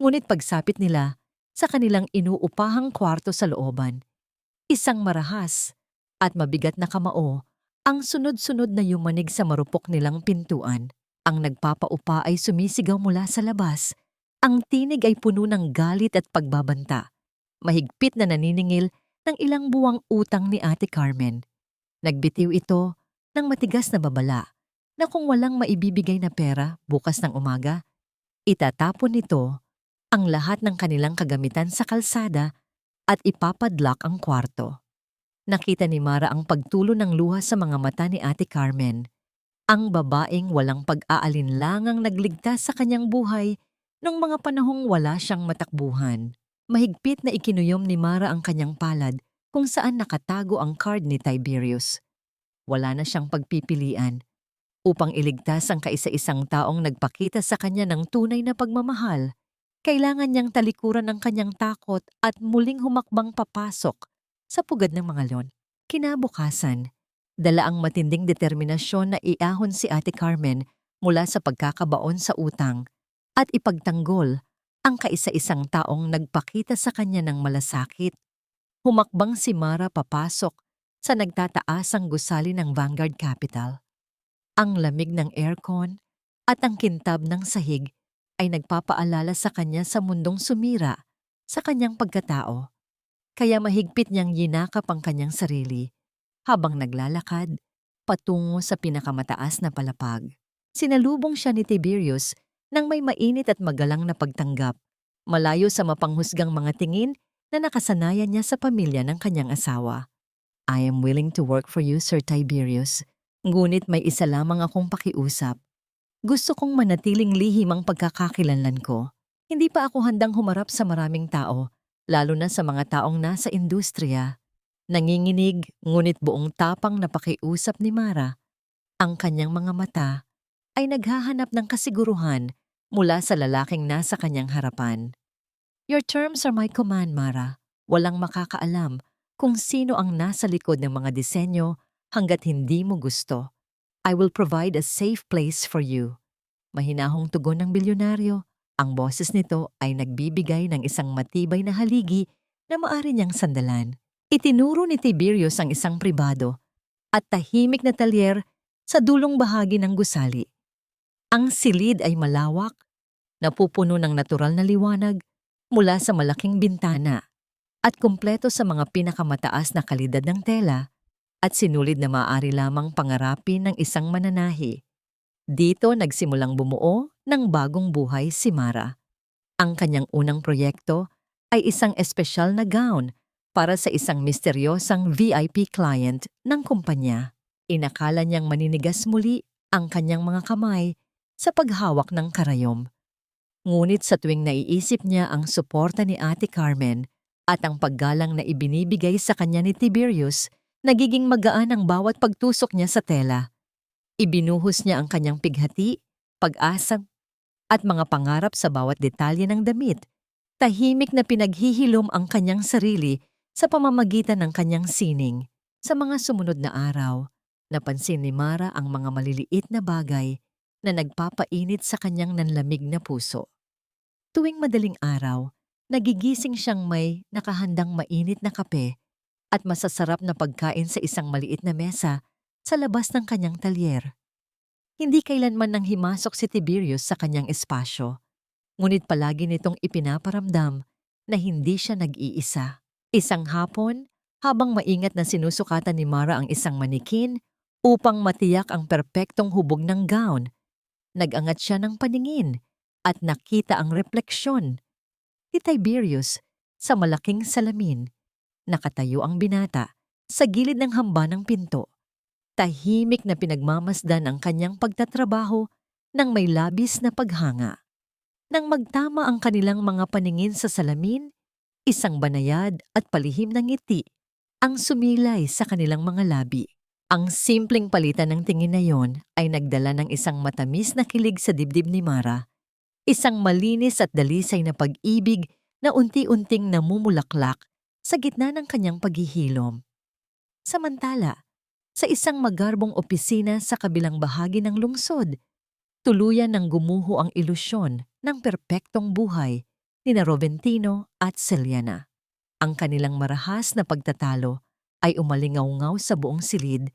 Ngunit pagsapit nila sa kanilang inuupahang kwarto sa looban, isang marahas at mabigat na kamao ang sunod-sunod na yumanig sa marupok nilang pintuan. Ang nagpapaupa ay sumisigaw mula sa labas. Ang tinig ay puno ng galit at pagbabanta. Mahigpit na naniningil ng ilang buwang utang ni Ate Carmen. Nagbitiw ito ng matigas na babala na kung walang maibibigay na pera bukas ng umaga, itatapon nito ang lahat ng kanilang kagamitan sa kalsada at ipapadlock ang kwarto. Nakita ni Mara ang pagtulo ng luha sa mga mata ni Ate Carmen, ang babaeng walang pag-aalinlangang nagligtas sa kanyang buhay nung mga panahong wala siyang matakbuhan. Mahigpit na ikinuyom ni Mara ang kanyang palad kung saan nakatago ang card ni Tiberius. Wala na siyang pagpipilian. Upang iligtas ang kaisa-isang taong nagpakita sa kanya ng tunay na pagmamahal, kailangan niyang talikuran ang kanyang takot at muling humakbang papasok sa pugad ng mga leon. Kinabukasan, dala ang matinding determinasyon na iahon si Ate Carmen mula sa pagkakabaon sa utang at ipagtanggol ang kaisa-isang taong nagpakita sa kanya ng malasakit. Humakbang si Mara papasok sa nagtataasang gusali ng Vanguard Capital. Ang lamig ng aircon at ang kintab ng sahig ay nagpapaalala sa kanya sa mundong sumira sa kanyang pagkatao. Kaya mahigpit niyang yinakap ang kanyang sarili habang naglalakad patungo sa pinakamataas na palapag. Sinalubong siya ni Tiberius nang may mainit at magalang na pagtanggap, malayo sa mapanghusgang mga tingin na nakasanayan niya sa pamilya ng kanyang asawa. I am willing to work for you, Sir Tiberius. Ngunit may isa lamang akong pakiusap. Gusto kong manatiling lihim ang pagkakakilanlan ko. Hindi pa ako handang humarap sa maraming tao, lalo na sa mga taong nasa industriya. Nanginginig, ngunit buong tapang na pakiusap ni Mara. Ang kanyang mga mata ay naghahanap ng kasiguruhan mula sa lalaking nasa kanyang harapan. Your terms are my command, Mara. Walang makakaalam kung sino ang nasa likod ng mga disenyo hanggat hindi mo gusto. I will provide a safe place for you. Mahinahong tugon ng bilyonaryo. Ang boses nito ay nagbibigay ng isang matibay na haligi na maari niyang sandalan. Itinuro ni Tiberius ang isang pribado at tahimik na talyer sa dulong bahagi ng gusali. Ang silid ay malawak, napupuno ng natural na liwanag mula sa malaking bintana at kumpleto sa mga pinakamataas na kalidad ng tela at sinulid na maaari lamang pangarapin ng isang mananahi. Dito nagsimulang bumuo ng bagong buhay si Mara. Ang kanyang unang proyekto ay isang espesyal na gown para sa isang misteryosang VIP client ng kumpanya. Inakala niyang maninigas muli ang kanyang mga kamay sa paghawak ng karayom. Ngunit sa tuwing naiisip niya ang suporta ni Ate Carmen at ang paggalang na ibinibigay sa kanya ni Tiberius, nagiging magaan ang bawat pagtusok niya sa tela. Ibinuhos niya ang kanyang pighati, pag-asa at mga pangarap sa bawat detalye ng damit. Tahimik na pinaghihilom ang kanyang sarili sa pamamagitan ng kanyang sining. Sa mga sumunod na araw, napansin ni Mara ang mga maliliit na bagay na nagpapainit sa kanyang nanlamig na puso. Tuwing madaling araw, nagigising siyang may nakahandang mainit na kape at masasarap na pagkain sa isang maliit na mesa sa labas ng kanyang talyer. Hindi kailanman nang himasok si Tiberius sa kanyang espasyo, ngunit palagi nitong ipinaparamdam na hindi siya nag-iisa. Isang hapon, habang maingat na sinusukatan ni Mara ang isang manikin upang matiyak ang perpektong hubog ng gown, nag-angat siya ng paningin at nakita ang refleksyon ni Tiberius sa malaking salamin. Nakatayo ang binata sa gilid ng hamba ng pinto. Tahimik na pinagmamasdan ang kanyang pagtatrabaho ng may labis na paghanga. Nang magtama ang kanilang mga paningin sa salamin, isang banayad at palihim na ngiti ang sumilay sa kanilang mga labi. Ang simpleng palitan ng tingin na yon ay nagdala ng isang matamis na kilig sa dibdib ni Mara, isang malinis at dalisay na pag-ibig na unti-unting namumulaklak sa gitna ng kanyang paghihilom. Samantala, sa isang magarbong opisina sa kabilang bahagi ng lungsod, tuluyan ng gumuho ang ilusyon ng perpektong buhay ni Roventino at Celiana. Ang kanilang marahas na pagtatalo ay umalingaw-ngaw sa buong silid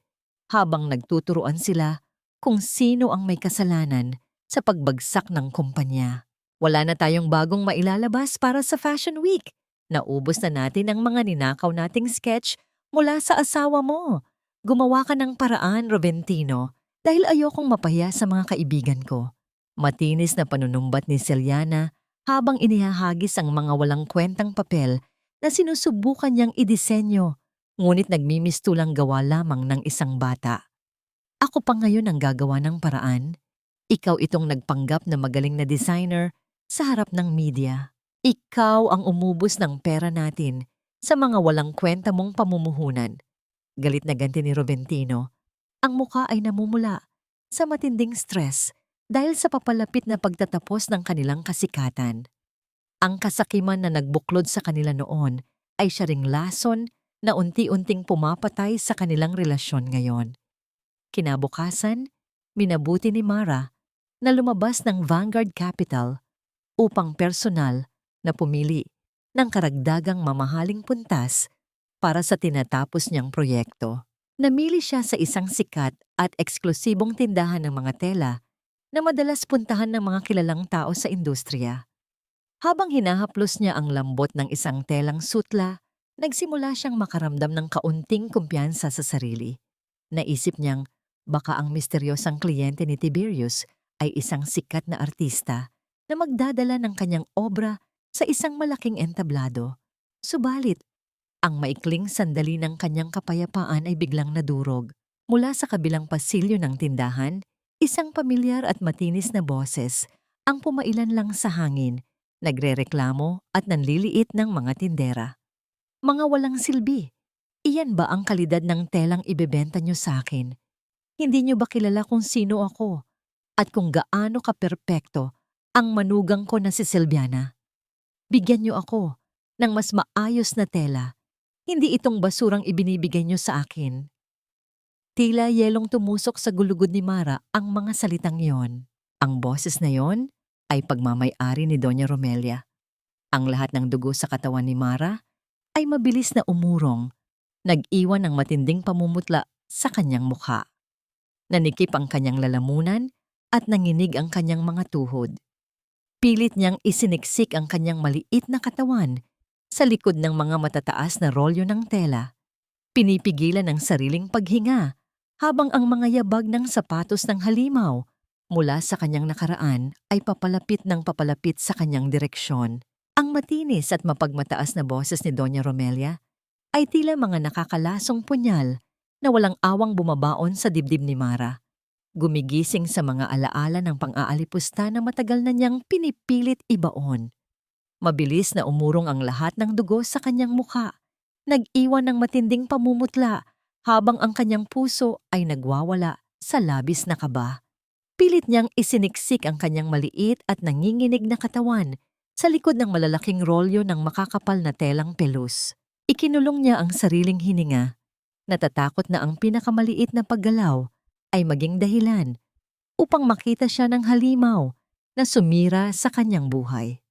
habang nagtuturuan sila kung sino ang may kasalanan sa pagbagsak ng kumpanya. Wala na tayong bagong mailalabas para sa Fashion Week. Naubos na natin ang mga ninakaw nating sketch mula sa asawa mo. Gumawa ka ng paraan, Roventino, dahil ayokong mapahiya sa mga kaibigan ko. Matinis na panunumbat ni Celiana habang inihahagis ang mga walang kwentang papel na sinusubukan niyang idisenyo, ngunit nagmimistulang gawa lamang ng isang bata. Ako pa ngayon ang gagawa ng paraan. Ikaw itong nagpanggap na magaling na designer sa harap ng media. Ikaw ang umubos ng pera natin sa mga walang kwenta mong pamumuhunan. Galit na ganti ni Roventino. Ang muka ay namumula sa matinding stress dahil sa papalapit na pagtatapos ng kanilang kasikatan. Ang kasakiman na nagbuklod sa kanila noon ay siya ring lason na unti-unting pumapatay sa kanilang relasyon ngayon. Kinabukasan, minabuti ni Mara na lumabas ng Vanguard Capital upang personal na pumili ng karagdagang mamahaling puntas para sa tinatapos niyang proyekto. Namili siya sa isang sikat at eksklusibong tindahan ng mga tela na madalas puntahan ng mga kilalang tao sa industriya. Habang hinahaplos niya ang lambot ng isang telang sutla, nagsimula siyang makaramdam ng kaunting kumpiyansa sa sarili. Naisip niyang baka ang misteryosang kliyente ni Tiberius ay isang sikat na artista na magdadala ng kanyang obra sa isang malaking entablado. Subalit, ang maikling sandali ng kanyang kapayapaan ay biglang nadurog. Mula sa kabilang pasilyo ng tindahan, isang pamilyar at matinis na boses ang pumailan lang sa hangin, nagrereklamo at nanliliit ng mga tindera. Mga walang silbi, iyan ba ang kalidad ng telang ibebenta niyo sa akin? Hindi niyo ba kilala kung sino ako at kung gaano kaperpekto ang manugang ko na si Silviana? Bigyan niyo ako ng mas maayos na tela, hindi itong basurang ibinibigay niyo sa akin. Tila yelong tumusok sa gulugod ni Mara ang mga salitang yon. Ang boses na yon ay pagmamay-ari ni Doña Romelia. Ang lahat ng dugo sa katawan ni Mara ay mabilis na umurong, nag-iwan ng matinding pamumutla sa kanyang mukha. Nanikip ang kanyang lalamunan at nanginig ang kanyang mga tuhod. Pilit niyang isiniksik ang kanyang maliit na katawan sa likod ng mga matataas na rolyo ng tela. Pinipigilan ang sariling paghinga habang ang mga yabag ng sapatos ng halimaw mula sa kanyang nakaraan ay papalapit sa kanyang direksyon. Ang matinis at mapagmataas na boses ni Doña Romelia ay tila mga nakakalasong punyal na walang awang bumabaon sa dibdib ni Mara. Gumigising sa mga alaala ng pang-aalipusta na matagal na niyang pinipilit ibaon. Mabilis na umurong ang lahat ng dugo sa kanyang mukha, nag-iwan ng matinding pamumutla habang ang kanyang puso ay nagwawala sa labis na kaba. Pilit niyang isiniksik ang kanyang maliit at nanginginig na katawan sa likod ng malalaking rolyo ng makakapal na telang pelus. Ikinulong niya ang sariling hininga. Natatakot na ang pinakamaliit na paggalaw ay maging dahilan upang makita siya ng halimaw na sumira sa kanyang buhay.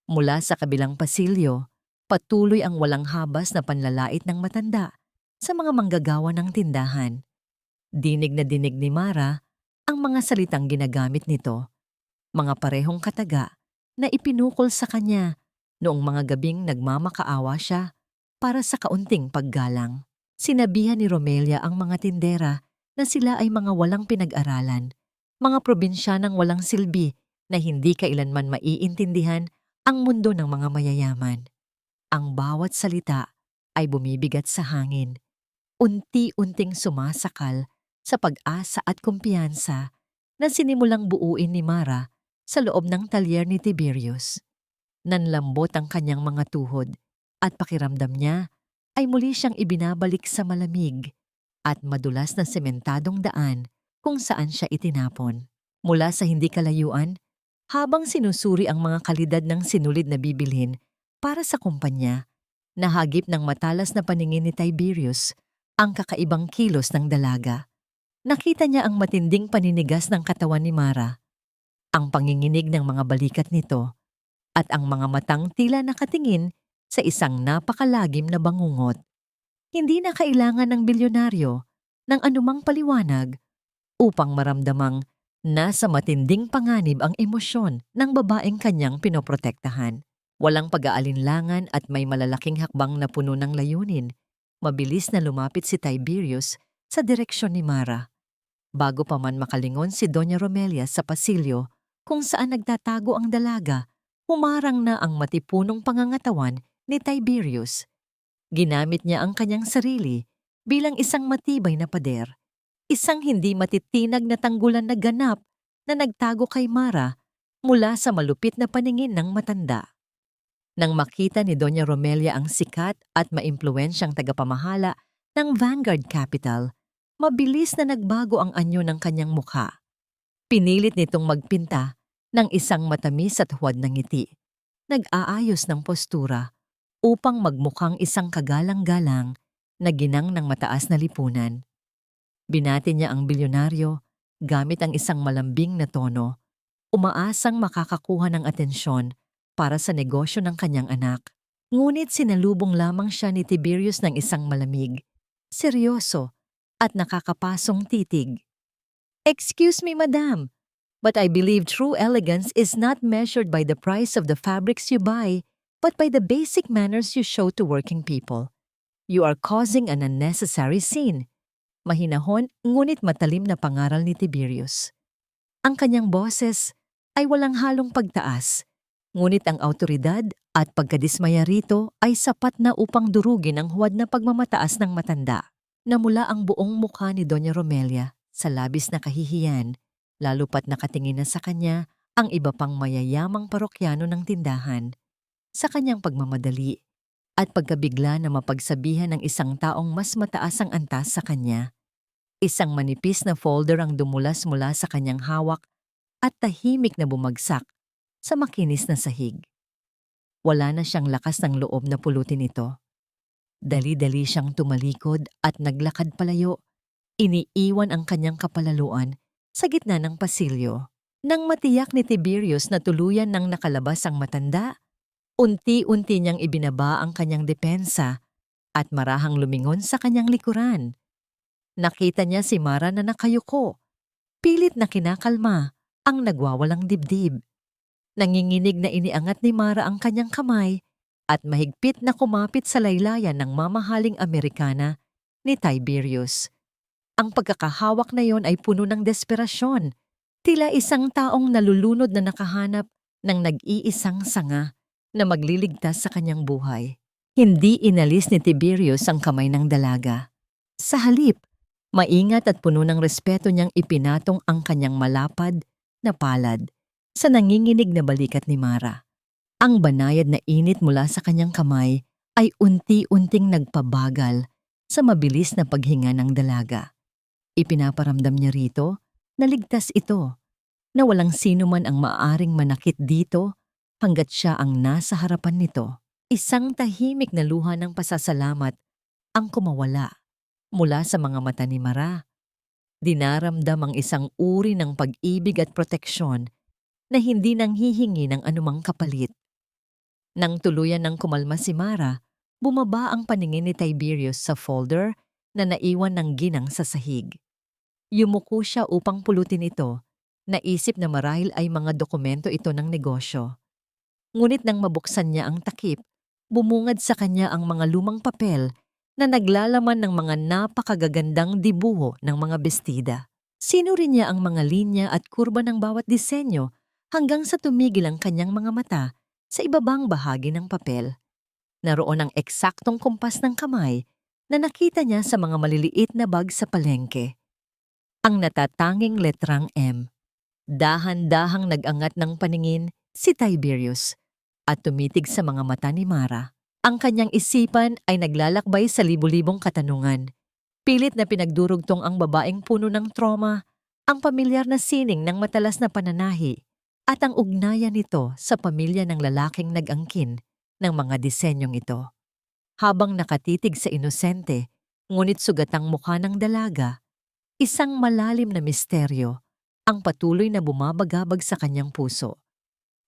Mula sa kabilang pasilyo, patuloy ang walang habas na panlalait ng matanda sa mga manggagawa ng tindahan. Dinig na dinig ni Mara ang mga salitang ginagamit nito, mga parehong kataga na ipinukol sa kanya noong mga gabing nagmamakaawa siya para sa kaunting paggalang. Sinabihan ni Romelia ang mga tindera na sila ay mga walang pinag-aralan, mga probinsyanang walang silbi na hindi kailanman maiintindihan ang mundo ng mga mayayaman. Ang bawat salita ay bumibigat sa hangin, unti-unting sumasakal sa pag-asa at kumpiyansa na sinimulang buuin ni Mara sa loob ng talyer ni Tiberius. Nanlambot ang kanyang mga tuhod at pakiramdam niya ay muli siyang ibinabalik sa malamig at madulas na sementadong daan kung saan siya itinapon. Mula sa hindi kalayuan, habang sinusuri ang mga kalidad ng sinulid na bibilhin para sa kumpanya, nahagip ng matalas na paningin ni Tiberius ang kakaibang kilos ng dalaga. Nakita niya ang matinding paninigas ng katawan ni Mara, ang panginginig ng mga balikat nito, at ang mga matang tila nakatingin sa isang napakalagim na bangungot. Hindi na kailangan ng bilyonaryo ng anumang paliwanag upang maramdamang nasa matinding panganib ang emosyon ng babaeng kanyang pinoprotektahan. Walang pag-aalinlangan at may malalaking hakbang na puno ng layunin, mabilis na lumapit si Tiberius sa direksyon ni Mara. Bago pa man makalingon si Doña Romelia sa pasilyo kung saan nagtatago ang dalaga, humarang na ang matipunong pangangatawan ni Tiberius. Ginamit niya ang kanyang sarili bilang isang matibay na pader, isang hindi matitinag na tanggulan na ganap na nagtago kay Mara mula sa malupit na paningin ng matanda. Nang makita ni Doña Romelia ang sikat at maimpluwensyang tagapamahala ng Vanguard Capital, mabilis na nagbago ang anyo ng kanyang mukha. Pinilit nitong magpinta ng isang matamis at huwad na ngiti. Nag-aayos ng postura upang magmukhang isang kagalang-galang na ginang ng mataas na lipunan. Binati niya ang bilyonaryo gamit ang isang malambing na tono umaasang makakakuha ng atensyon para sa negosyo ng kanyang anak. Ngunit sinalubong lamang siya ni Tiberius ng isang malamig, seryoso, at nakakapasong titig. "Excuse me, madam, but I believe true elegance is not measured by the price of the fabrics you buy, but by the basic manners you show to working people. You are causing an unnecessary scene." Mahinahon ngunit matalim na pangaral ni Tiberius. Ang kanyang boses ay walang halong pagtaas, ngunit ang awtoridad at pagkadismaya rito ay sapat na upang durugin ang huwad na pagmamataas ng matanda. Namula ang buong mukha ni Doña Romelia sa labis na kahihiyan, lalo pat nakatingin na sa kanya ang iba pang mayayamang parokyano ng tindahan. Sa kanyang pagmamadali at pagkabigla na mapagsabihan ng isang taong mas mataas ang antas sa kanya, isang manipis na folder ang dumulas mula sa kanyang hawak at tahimik na bumagsak sa makinis na sahig. Wala na siyang lakas ng loob na pulutin ito. Dali-dali siyang tumalikod at naglakad palayo, iniiwan ang kanyang kapalaluan sa gitna ng pasilyo. Nang matiyak ni Tiberius na tuluyan nang nakalabas ang matanda, unti-unti niyang ibinaba ang kanyang depensa at marahang lumingon sa kanyang likuran. Nakita niya si Mara na nakayuko, pilit na kinakalma ang nagwawalang dibdib. Nanginginig na iniangat ni Mara ang kanyang kamay at mahigpit na kumapit sa laylayan ng mamahaling Amerikana ni Tiberius. Ang pagkakahawak na yon ay puno ng desperasyon, tila isang taong nalulunod na nakahanap ng nag-iisang sanga na magliligtas sa kanyang buhay. Hindi inalis ni Tiberius ang kamay ng dalaga. Sa halip, maingat at puno ng respeto niyang ipinatong ang kanyang malapad na palad sa nanginginig na balikat ni Mara. Ang banayad na init mula sa kanyang kamay ay unti-unting nagpabagal sa mabilis na paghinga ng dalaga. Ipinaparamdam niya rito na ligtas ito, na walang sino man ang maaaring manakit dito hanggat siya ang nasa harapan nito. Isang tahimik na luha ng pasasalamat ang kumawala mula sa mga mata ni Mara. Dinaramdam ang isang uri ng pag-ibig at proteksyon na hindi nanghihingi ng anumang kapalit. Nang tuluyan ng kumalma si Mara, bumaba ang paningin ni Tiberius sa folder na naiwan ng ginang sa sahig. Yumuko siya upang pulutin ito, naisip na marahil ay mga dokumento ito ng negosyo. Ngunit nang mabuksan niya ang takip, bumungad sa kanya ang mga lumang papel na naglalaman ng mga napakagagandang dibuho ng mga bestida. Sinuri niya ang mga linya at kurba ng bawat disenyo hanggang sa tumigil ang kanyang mga mata sa ibabang bahagi ng papel. Naroon ang eksaktong kumpas ng kamay na nakita niya sa mga maliliit na bag sa palengke. Ang natatanging letrang M. Dahan-dahang nag-angat ng paningin si Tiberius at tumitig sa mga mata ni Mara. Ang kanyang isipan ay naglalakbay sa libu-libong katanungan. Pilit na pinagdurugtong ang babaeng puno ng trauma, ang pamilyar na sining ng matalas na pananahi, at ang ugnayan nito sa pamilya ng lalaking nag-angkin ng mga disenyong ito. Habang nakatitig sa inosente, ngunit sugatang mukha ng dalaga, isang malalim na misteryo ang patuloy na bumabagabag sa kanyang puso.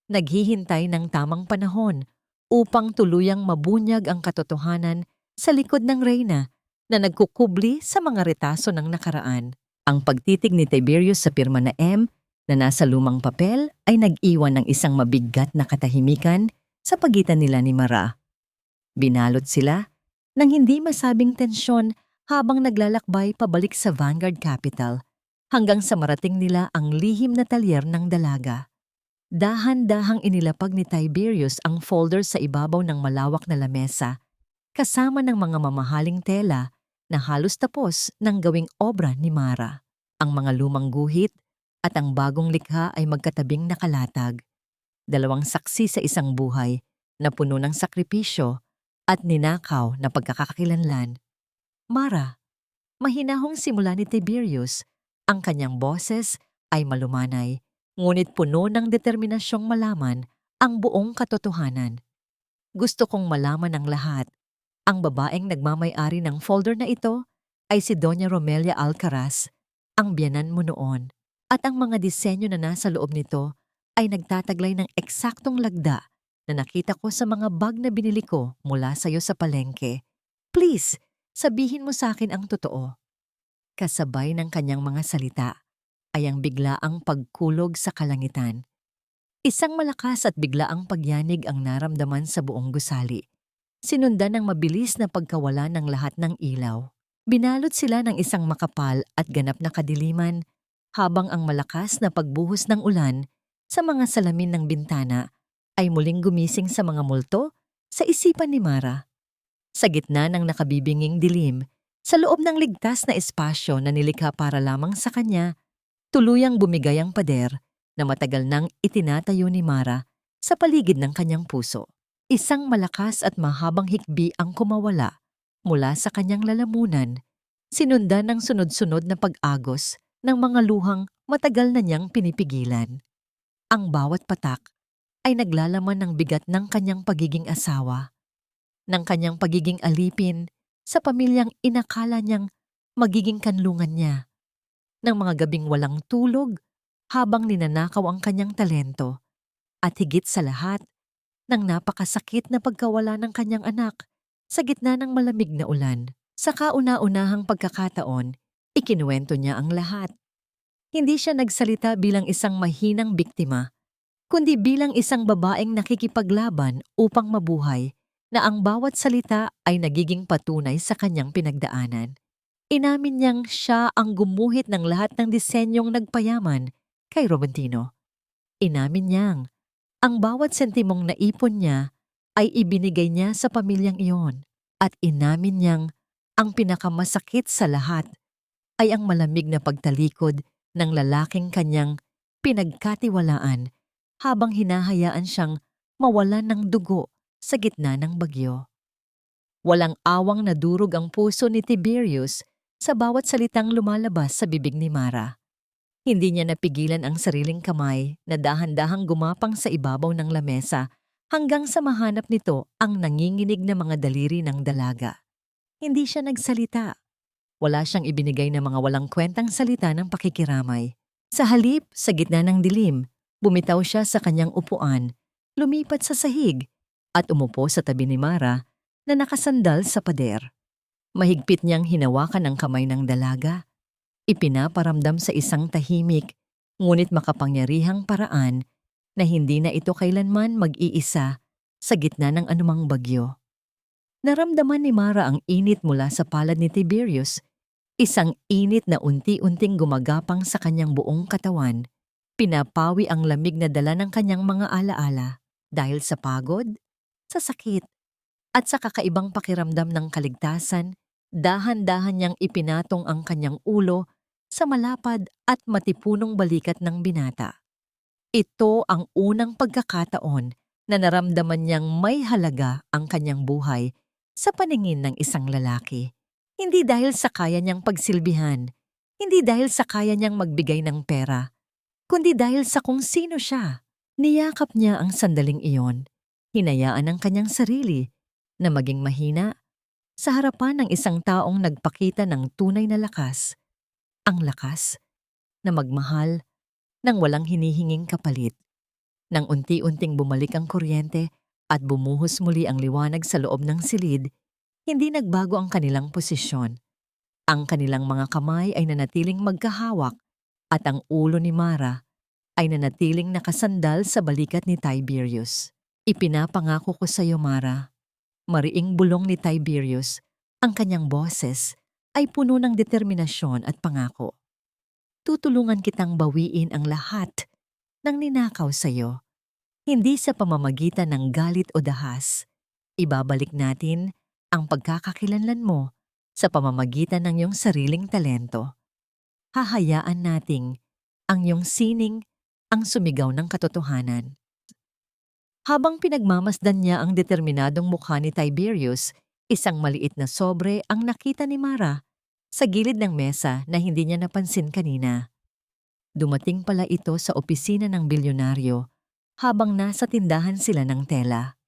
Naghihintay ng tamang panahon upang tuluyang mabunyag ang katotohanan sa likod ng reyna na nagkukubli sa mga retaso ng nakaraan. Ang pagtitig ni Tiberius sa pirma na M na nasa lumang papel ay nag-iwan ng isang mabigat na katahimikan sa pagitan nila ni Mara. Binalot sila ng hindi masabing tensyon habang naglalakbay pabalik sa Vanguard Capital hanggang sa marating nila ang lihim na talyer ng dalaga. Dahan-dahang inilapag ni Tiberius ang folder sa ibabaw ng malawak na lamesa, kasama ng mga mamahaling tela na halos tapos ng gawing obra ni Mara. Ang mga lumang guhit at ang bagong likha ay magkatabing nakalatag. Dalawang saksi sa isang buhay na puno ng sakripisyo at ninakaw na pagkakakilanlan. Mara, mahinahong simula ni Tiberius, ang kanyang boses ay malumanay, ngunit puno ng determinasyong malaman ang buong katotohanan. Gusto kong malaman ang lahat. Ang babaeng nagmamay-ari ng folder na ito ay si Doña Romelia Alcaraz, ang biyanan mo noon, at ang mga disenyo na nasa loob nito ay nagtataglay ng eksaktong lagda na nakita ko sa mga bag na binili ko mula sa'yo sa palengke. Please, sabihin mo sa akin ang totoo. Kasabay ng kanyang mga salita ay ang biglaang pagkulog sa kalangitan. Isang malakas at biglaang pagyanig ang naramdaman sa buong gusali. Sinundan ng mabilis na pagkawala ng lahat ng ilaw. Binalot sila ng isang makapal at ganap na kadiliman habang ang malakas na pagbuhos ng ulan sa mga salamin ng bintana ay muling gumising sa mga multo sa isipan ni Mara. Sa gitna ng nakabibinging dilim, sa loob ng ligtas na espasyo na nilikha para lamang sa kanya, tuluyang bumigay ang pader na matagal nang itinatayo ni Mara sa paligid ng kanyang puso. Isang malakas at mahabang hikbi ang kumawala mula sa kanyang lalamunan, sinundan ng sunod-sunod na pag-agos ng mga luhang matagal na niyang pinipigilan. Ang bawat patak ay naglalaman ng bigat ng kanyang pagiging asawa, ng kanyang pagiging alipin sa pamilyang inakala niyang magiging kanlungan niya, ng mga gabing walang tulog habang ninanakaw ang kanyang talento, at higit sa lahat, ng napakasakit na pagkawala ng kanyang anak sa gitna ng malamig na ulan. Sa kauna-unahang pagkakataon, ikinuwento niya ang lahat. Hindi siya nagsalita bilang isang mahinang biktima, kundi bilang isang babaeng nakikipaglaban upang mabuhay na ang bawat salita ay nagiging patunay sa kanyang pinagdaanan. Inamin niyang siya ang gumuhit ng lahat ng disenyong nagpayaman kay Robentino. Inamin niyang ang bawat sentimong naipon niya ay ibinigay niya sa pamilyang iyon, at inamin niyang ang pinakamasakit sa lahat ay ang malamig na pagtalikod ng lalaking kanyang pinagkatiwalaan habang hinahayaan siyang mawalan ng dugo sa gitna ng bagyo. Walang awang nadurog ang puso ni Tiberius sa bawat salitang lumalabas sa bibig ni Mara. Hindi niya napigilan ang sariling kamay na dahan-dahang gumapang sa ibabaw ng lamesa hanggang sa mahanap nito ang nanginginig na mga daliri ng dalaga. Hindi siya nagsalita. Wala siyang ibinigay na mga walang kwentang salita ng pakikiramay. Sa halip, sa gitna ng dilim, bumitaw siya sa kanyang upuan, lumipat sa sahig, at umupo sa tabi ni Mara na nakasandal sa pader. Mahigpit niyang hinawakan ang kamay ng dalaga. Ipinaparamdam sa isang tahimik, ngunit makapangyarihang paraan na hindi na ito kailanman mag-iisa sa gitna ng anumang bagyo. Naramdaman ni Mara ang init mula sa palad ni Tiberius, isang init na unti-unting gumagapang sa kanyang buong katawan, pinapawi ang lamig na dala ng kanyang mga alaala dahil sa pagod, sa sakit, at sa kakaibang pakiramdam ng kaligtasan. Dahan-dahan niyang ipinatong ang kanyang ulo sa malapad at matipunong balikat ng binata. Ito ang unang pagkakataon na naramdaman niyang may halaga ang kanyang buhay sa paningin ng isang lalaki. Hindi dahil sa kaya niyang pagsilbihan, hindi dahil sa kaya niyang magbigay ng pera, kundi dahil sa kung sino siya. Niyakap niya ang sandaling iyon, hinayaan ang kanyang sarili na maging mahina sa harapan ng isang taong nagpakita ng tunay na lakas. Ang lakas na magmahal nang walang hinihinging kapalit. Nang unti-unting bumalik ang kuryente at bumuhos muli ang liwanag sa loob ng silid, hindi nagbago ang kanilang posisyon. Ang kanilang mga kamay ay nanatiling magkahawak at ang ulo ni Mara ay nanatiling nakasandal sa balikat ni Tiberius. Ipinapangako ko sa iyo, Mara. Mariing bulong ni Tiberius, ang kanyang boses ay puno ng determinasyon at pangako. Tutulungan kitang bawiin ang lahat ng ninakaw sa iyo. Hindi sa pamamagitan ng galit o dahas. Ibabalik natin ang pagkakakilanlan mo sa pamamagitan ng iyong sariling talento. Hahayaan nating ang iyong sining ang sumigaw ng katotohanan. Habang pinagmamasdan niya ang determinadong mukha ni Tiberius, isang maliit na sobre ang nakita ni Mara sa gilid ng mesa na hindi niya napansin kanina. Dumating pala ito sa opisina ng bilyonaryo habang nasa tindahan sila ng tela.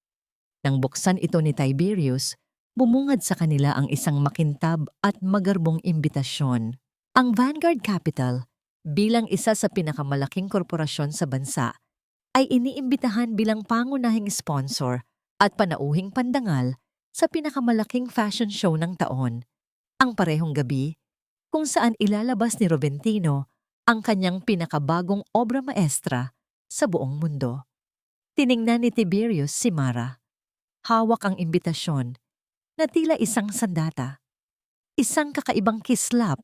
Nang buksan ito ni Tiberius, bumungad sa kanila ang isang makintab at magarbong imbitasyon. Ang Vanguard Capital, bilang isa sa pinakamalaking korporasyon sa bansa, ay iniimbitahan bilang pangunahing sponsor at panauhing pandangal sa pinakamalaking fashion show ng taon, ang Parehong Gabi, kung saan ilalabas ni Roventino ang kanyang pinakabagong obra maestra sa buong mundo. Tiningnan ni Tiberius si Mara. Hawak ang imbitasyon na tila isang sandata. Isang kakaibang kislap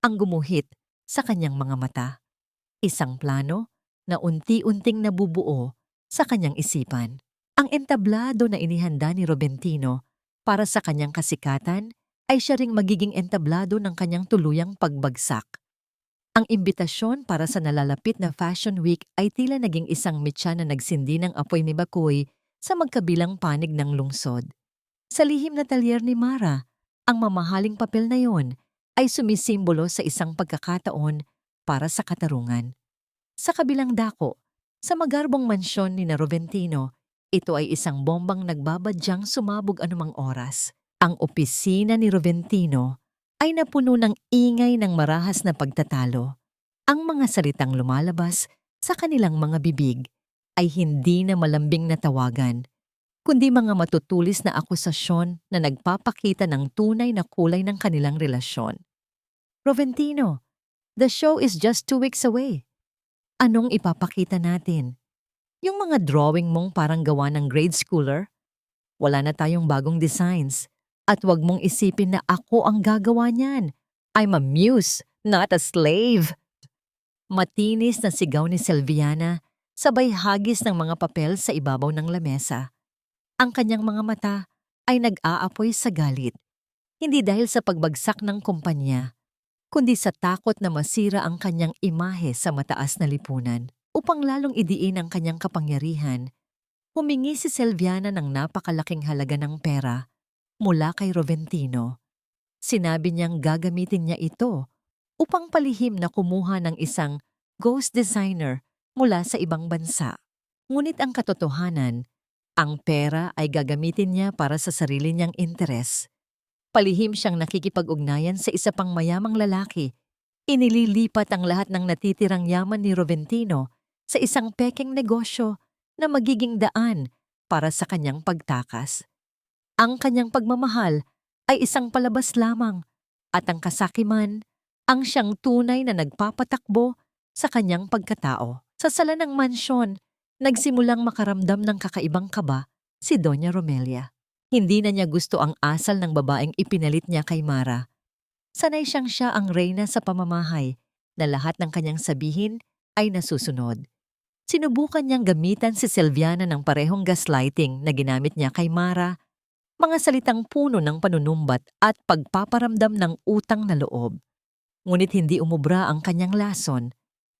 ang gumuhit sa kanyang mga mata. Isang plano na unti-unting nabubuo sa kanyang isipan. Ang entablado na inihanda ni Roventino para sa kanyang kasikatan ay siya ring magiging entablado ng kanyang tuluyang pagbagsak. Ang imbitasyon para sa nalalapit na Fashion Week ay tila naging isang mitya na nagsindi ng apoy ni Bakoy sa magkabilang panig ng lungsod. Sa lihim na talyer ni Mara, ang mamahaling papel na yon ay sumisimbolo sa isang pagkakataon para sa katarungan. Sa kabilang dako, sa magarbong mansyon ni Roventino, ito ay isang bombang nagbabadyang sumabog anumang oras. Ang opisina ni Roventino ay napuno ng ingay ng marahas na pagtatalo. Ang mga salitang lumalabas sa kanilang mga bibig ay hindi na malambing na tawagan, kundi mga matutulis na akusasyon na nagpapakita ng tunay na kulay ng kanilang relasyon. Roventino, the show is just 2 weeks away. Anong ipapakita natin? Yung mga drawing mong parang gawa ng grade schooler? Wala na tayong bagong designs. At wag mong isipin na ako ang gagawa niyan. I'm a muse, not a slave. Matinis na sigaw ni Silviana, sabay hagis ng mga papel sa ibabaw ng lamesa. Ang kanyang mga mata ay nag-aapoy sa galit. Hindi dahil sa pagbagsak ng kumpanya, kundi sa takot na masira ang kanyang imahe sa mataas na lipunan. Upang lalong idiin ang kanyang kapangyarihan, humingi si Silviana ng napakalaking halaga ng pera mula kay Roventino. Sinabi niyang gagamitin niya ito upang palihim na kumuha ng isang ghost designer mula sa ibang bansa. Ngunit ang katotohanan, ang pera ay gagamitin niya para sa sarili niyang interes. Palihim siyang nakikipag-ugnayan sa isa pang mayamang lalaki. Inililipat ang lahat ng natitirang yaman ni Roventino sa isang pekeng negosyo na magiging daan para sa kanyang pagtakas. Ang kanyang pagmamahal ay isang palabas lamang at ang kasakiman ang siyang tunay na nagpapatakbo sa kanyang pagkatao. Sa sala ng mansyon, nagsimulang makaramdam ng kakaibang kaba si Doña Romelia. Hindi na niya gusto ang asal ng babaeng ipinalit niya kay Mara. Sanay siyang siya ang reyna sa pamamahay na lahat ng kanyang sabihin ay nasusunod. Sinubukan niyang gamitan si Silviana ng parehong gaslighting na ginamit niya kay Mara, mga salitang puno ng panunumbat at pagpaparamdam ng utang na loob. Ngunit hindi umubra ang kanyang lason.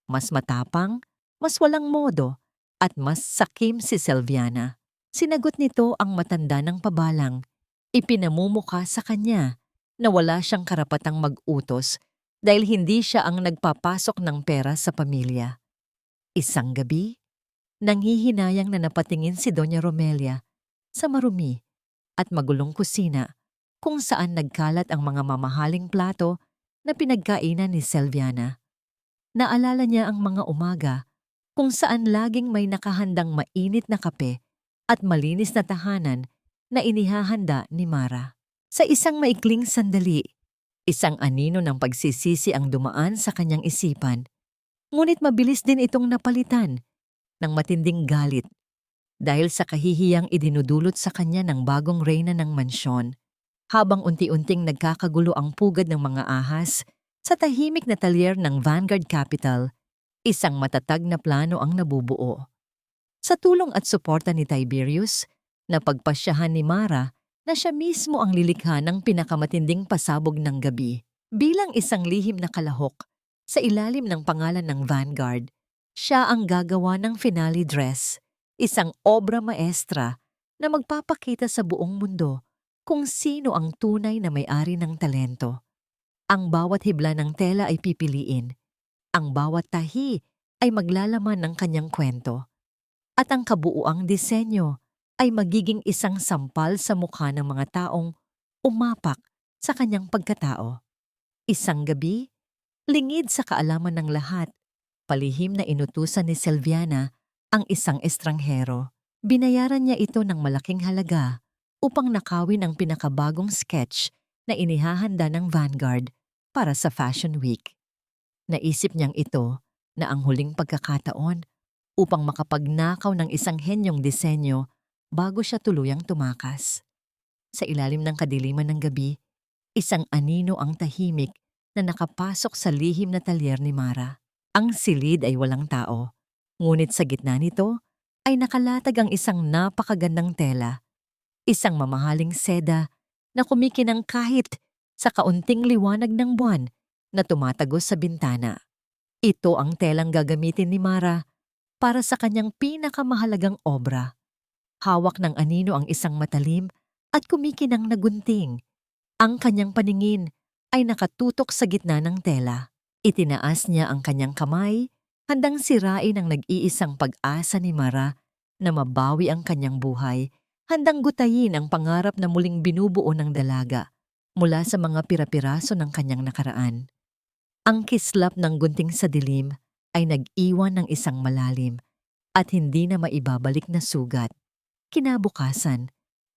Mas matapang, mas walang modo, at mas sakim si Silviana. Sinagot nito ang matanda ng pabalang. Ipinamumukha sa kanya na wala siyang karapatang mag-utos dahil hindi siya ang nagpapasok ng pera sa pamilya. Isang gabi, nanghihinayang na napatingin si Doña Romelia sa marumi at magulong kusina kung saan nagkalat ang mga mamahaling plato na pinagkainan ni Silviana. Naalala niya ang mga umaga kung saan laging may nakahandang mainit na kape at malinis na tahanan na inihahanda ni Mara. Sa isang maikling sandali, isang anino ng pagsisisi ang dumaan sa kanyang isipan. Ngunit mabilis din itong napalitan ng matinding galit dahil sa kahihiyang idinudulot sa kanya ng bagong reyna ng mansyon. Habang unti-unting nagkakagulo ang pugad ng mga ahas sa tahimik na talyer ng Vanguard Capital, isang matatag na plano ang nabubuo. Sa tulong at suporta ni Tiberius, napagpasyahan ni Mara na siya mismo ang lilikha ng pinakamatinding pasabog ng gabi. Bilang isang lihim na kalahok, sa ilalim ng pangalan ng Vanguard, siya ang gagawa ng finale dress, isang obra maestra na magpapakita sa buong mundo kung sino ang tunay na may-ari ng talento. Ang bawat hibla ng tela ay pipiliin. Ang bawat tahi ay maglalaman ng kanyang kwento. At ang kabuuang disenyo ay magiging isang sampal sa mukha ng mga taong umapak sa kanyang pagkatao. Isang gabi, lingid sa kaalaman ng lahat, palihim na inutusan ni Silviana ang isang estranghero. Binayaran niya ito ng malaking halaga upang nakawin ang pinakabagong sketch na inihahanda ng Vanguard para sa Fashion Week. Naisip niyang ito na ang huling pagkakataon upang makapagnakaw ng isang henyong disenyo bago siya tuluyang tumakas. Sa ilalim ng kadiliman ng gabi, isang anino ang tahimik na nakapasok sa lihim na talyer ni Mara. Ang silid ay walang tao, ngunit sa gitna nito ay nakalatag ang isang napakagandang tela, isang mamahaling seda na kumikinang kahit sa kaunting liwanag ng buwan na tumatagos sa bintana. Ito ang telang gagamitin ni Mara para sa kanyang pinakamahalagang obra. Hawak ng anino ang isang matalim at kumikinang na gunting. Ang kanyang paningin ay nakatutok sa gitna ng tela. Itinaas niya ang kanyang kamay, handang sirain ang nag-iisang pag-asa ni Mara na mabawi ang kanyang buhay, handang gutayin ang pangarap na muling binubuo ng dalaga mula sa mga pira-piraso ng kanyang nakaraan. Ang kislap ng gunting sa dilim ay nag-iwan ng isang malalim at hindi na maibabalik na sugat. Kinabukasan,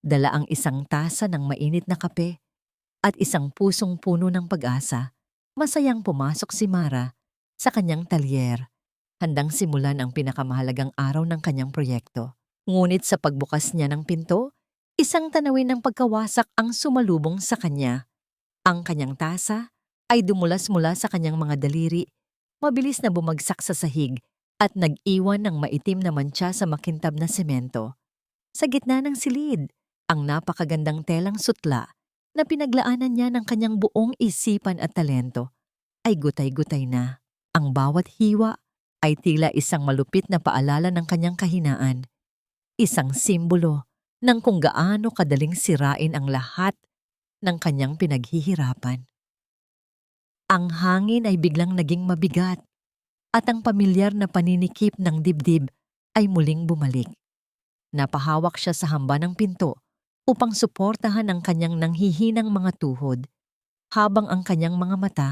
dala ang isang tasa ng mainit na kape at isang pusong puno ng pag-asa. Masayang pumasok si Mara sa kanyang talyer, handang simulan ang pinakamahalagang araw ng kanyang proyekto. Ngunit sa pagbukas niya ng pinto, isang tanawin ng pagkawasak ang sumalubong sa kanya. Ang kanyang tasa ay dumulas mula sa kanyang mga daliri, mabilis na bumagsak sa sahig at nag-iwan ng maitim na mantsa sa makintab na semento. Sa gitna ng silid, ang napakagandang telang sutla na pinaglaanan niya ng kanyang buong isipan at talento ay gutay-gutay na. Ang bawat hiwa ay tila isang malupit na paalala ng kanyang kahinaan, isang simbolo ng kung gaano kadaling sirain ang lahat ng kanyang pinaghihirapan. Ang hangin ay biglang naging mabigat at ang pamilyar na paninikip ng dibdib ay muling bumalik. Napahawak siya sa hamba ng pinto upang suportahan ang kanyang nanghihinang mga tuhod, habang ang kanyang mga mata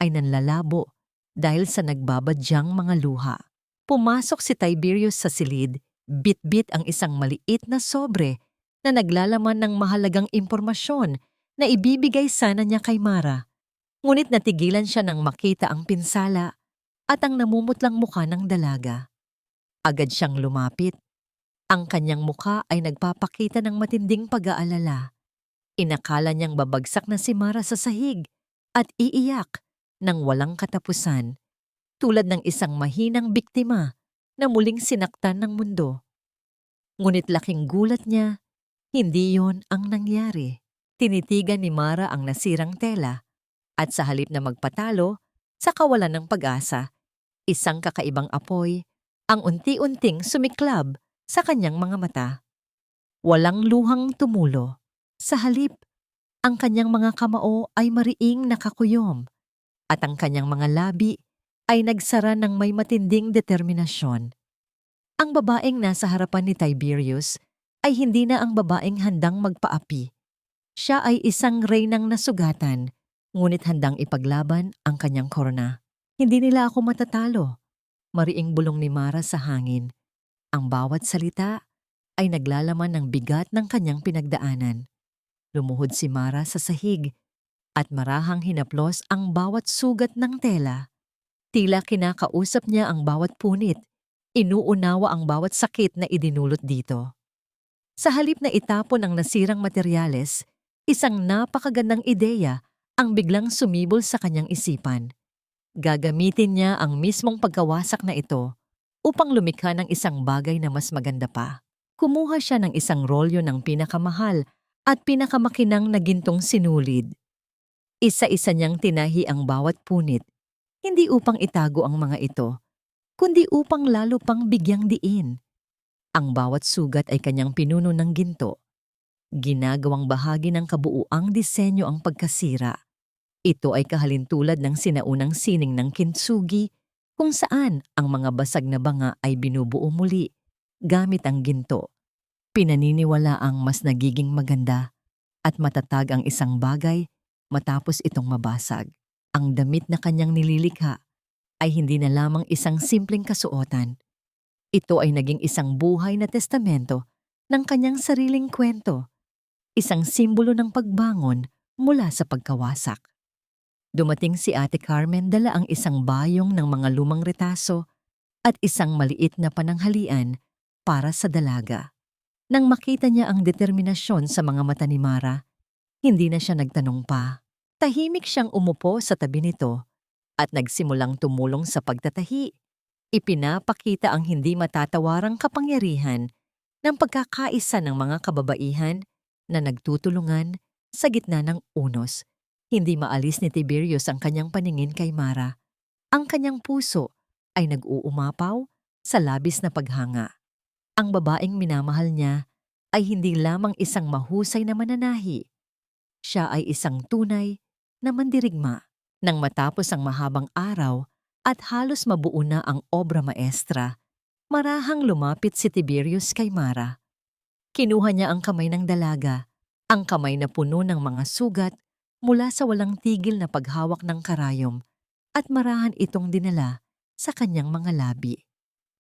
ay nanlalabo dahil sa nagbabadyang mga luha. Pumasok si Tiberius sa silid, bit-bit ang isang maliit na sobre na naglalaman ng mahalagang impormasyon na ibibigay sana niya kay Mara. Ngunit natigilan siya nang makita ang pinsala at ang namumutlang mukha ng dalaga. Agad siyang lumapit. Ang kanyang mukha ay nagpapakita ng matinding pag-aalala. Inakala niyang babagsak na si Mara sa sahig at iiyak ng walang katapusan, tulad ng isang mahinang biktima na muling sinaktan ng mundo. Ngunit laking gulat niya, hindi yon ang nangyari. Tinitigan ni Mara ang nasirang tela at sa halip na magpatalo sa kawalan ng pag-asa, isang kakaibang apoy ang unti-unting sumiklab sa kanyang mga mata. Walang luhang tumulo. Sa halip, ang kanyang mga kamao ay mariing nakakuyom at ang kanyang mga labi ay nagsara ng may matinding determinasyon. Ang babaeng nasa harapan ni Tiberius ay hindi na ang babaeng handang magpaapi. Siya ay isang reynang nasugatan, ngunit handang ipaglaban ang kanyang korona. Hindi nila ako matatalo. Mariing bulong ni Mara sa hangin. Ang bawat salita ay naglalaman ng bigat ng kanyang pinagdaanan. Lumuhod si Mara sa sahig at marahang hinaplos ang bawat sugat ng tela. Tila kinakausap niya ang bawat punit, inuunawa ang bawat sakit na idinulot dito. Sa halip na itapon ang nasirang materyales, isang napakagandang ideya ang biglang sumibol sa kanyang isipan. Gagamitin niya ang mismong pagkawasak na ito upang lumikha ng isang bagay na mas maganda pa. Kumuha siya ng isang rolyo ng pinakamahal at pinakamakinang na gintong sinulid. Isa-isa niyang tinahi ang bawat punit, hindi upang itago ang mga ito, kundi upang lalo pang bigyang diin. Ang bawat sugat ay kanyang pinuno ng ginto. Ginagawang bahagi ng kabuuang disenyo ang pagkasira. Ito ay kahalintulad ng sinaunang sining ng kintsugi, kung saan ang mga basag na banga ay binubuo muli gamit ang ginto. Pinaniniwala ang mas nagiging maganda at matatag ang isang bagay matapos itong mabasag. Ang damit na kanyang nililikha ay hindi na lamang isang simpleng kasuotan. Ito ay naging isang buhay na testamento ng kanyang sariling kwento, isang simbolo ng pagbangon mula sa pagkawasak. Dumating si Ate Carmen dala ang isang bayong ng mga lumang retaso at isang maliit na pananghalian para sa dalaga. Nang makita niya ang determinasyon sa mga mata ni Mara, hindi na siya nagtanong pa. Tahimik siyang umupo sa tabi nito at nagsimulang tumulong sa pagtatahi. Ipinapakita ang hindi matatawarang kapangyarihan ng pagkakaisa ng mga kababaihan na nagtutulungan sa gitna ng unos. Hindi maalis ni Tiberius ang kanyang paningin kay Mara. Ang kanyang puso ay nag-uumapaw sa labis na paghanga. Ang babaeng minamahal niya ay hindi lamang isang mahusay na mananahi. Siya ay isang tunay na mandirigma. Nang matapos ang mahabang araw at halos mabuo na ang obra maestra, marahang lumapit si Tiberius kay Mara. Kinuha niya ang kamay ng dalaga, ang kamay na puno ng mga sugat mula sa walang tigil na paghawak ng karayom, at marahan itong dinala sa kanyang mga labi.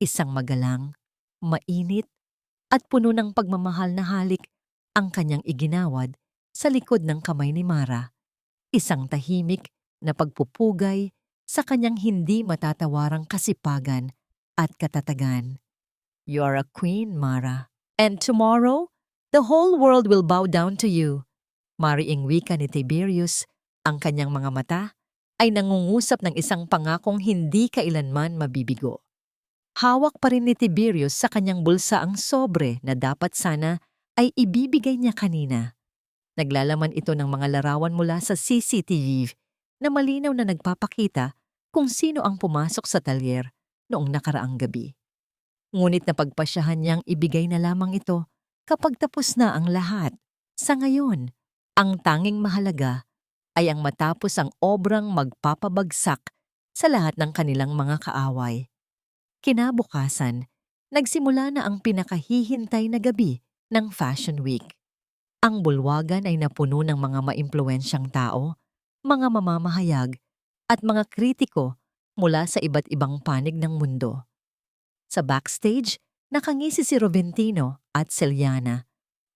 Isang magalang, mainit, at puno ng pagmamahal na halik ang kanyang iginawad sa likod ng kamay ni Mara. Isang tahimik na pagpupugay sa kanyang hindi matatawarang kasipagan at katatagan. "You are a queen, Mara. And tomorrow, the whole world will bow down to you." Mariing wika ni Tiberius, ang kanyang mga mata ay nangungusap ng isang pangakong hindi kailanman mabibigo. Hawak pa rin ni Tiberius sa kanyang bulsa ang sobre na dapat sana ay ibibigay niya kanina. Naglalaman ito ng mga larawan mula sa CCTV na malinaw na nagpapakita kung sino ang pumasok sa talyer noong nakaraang gabi. Ngunit napagpasyahan niyang ibigay na lamang ito kapag tapos na ang lahat. Sa ngayon, ang tanging mahalaga ay ang matapos ang obrang magpapabagsak sa lahat ng kanilang mga kaaway. Kinabukasan, nagsimula na ang pinakahihintay na gabi ng Fashion Week. Ang bulwagan ay napuno ng mga maimpluwensyang tao, mga mamamahayag, at mga kritiko mula sa iba't ibang panig ng mundo. Sa backstage, nakangisi si Roventino at Celiana.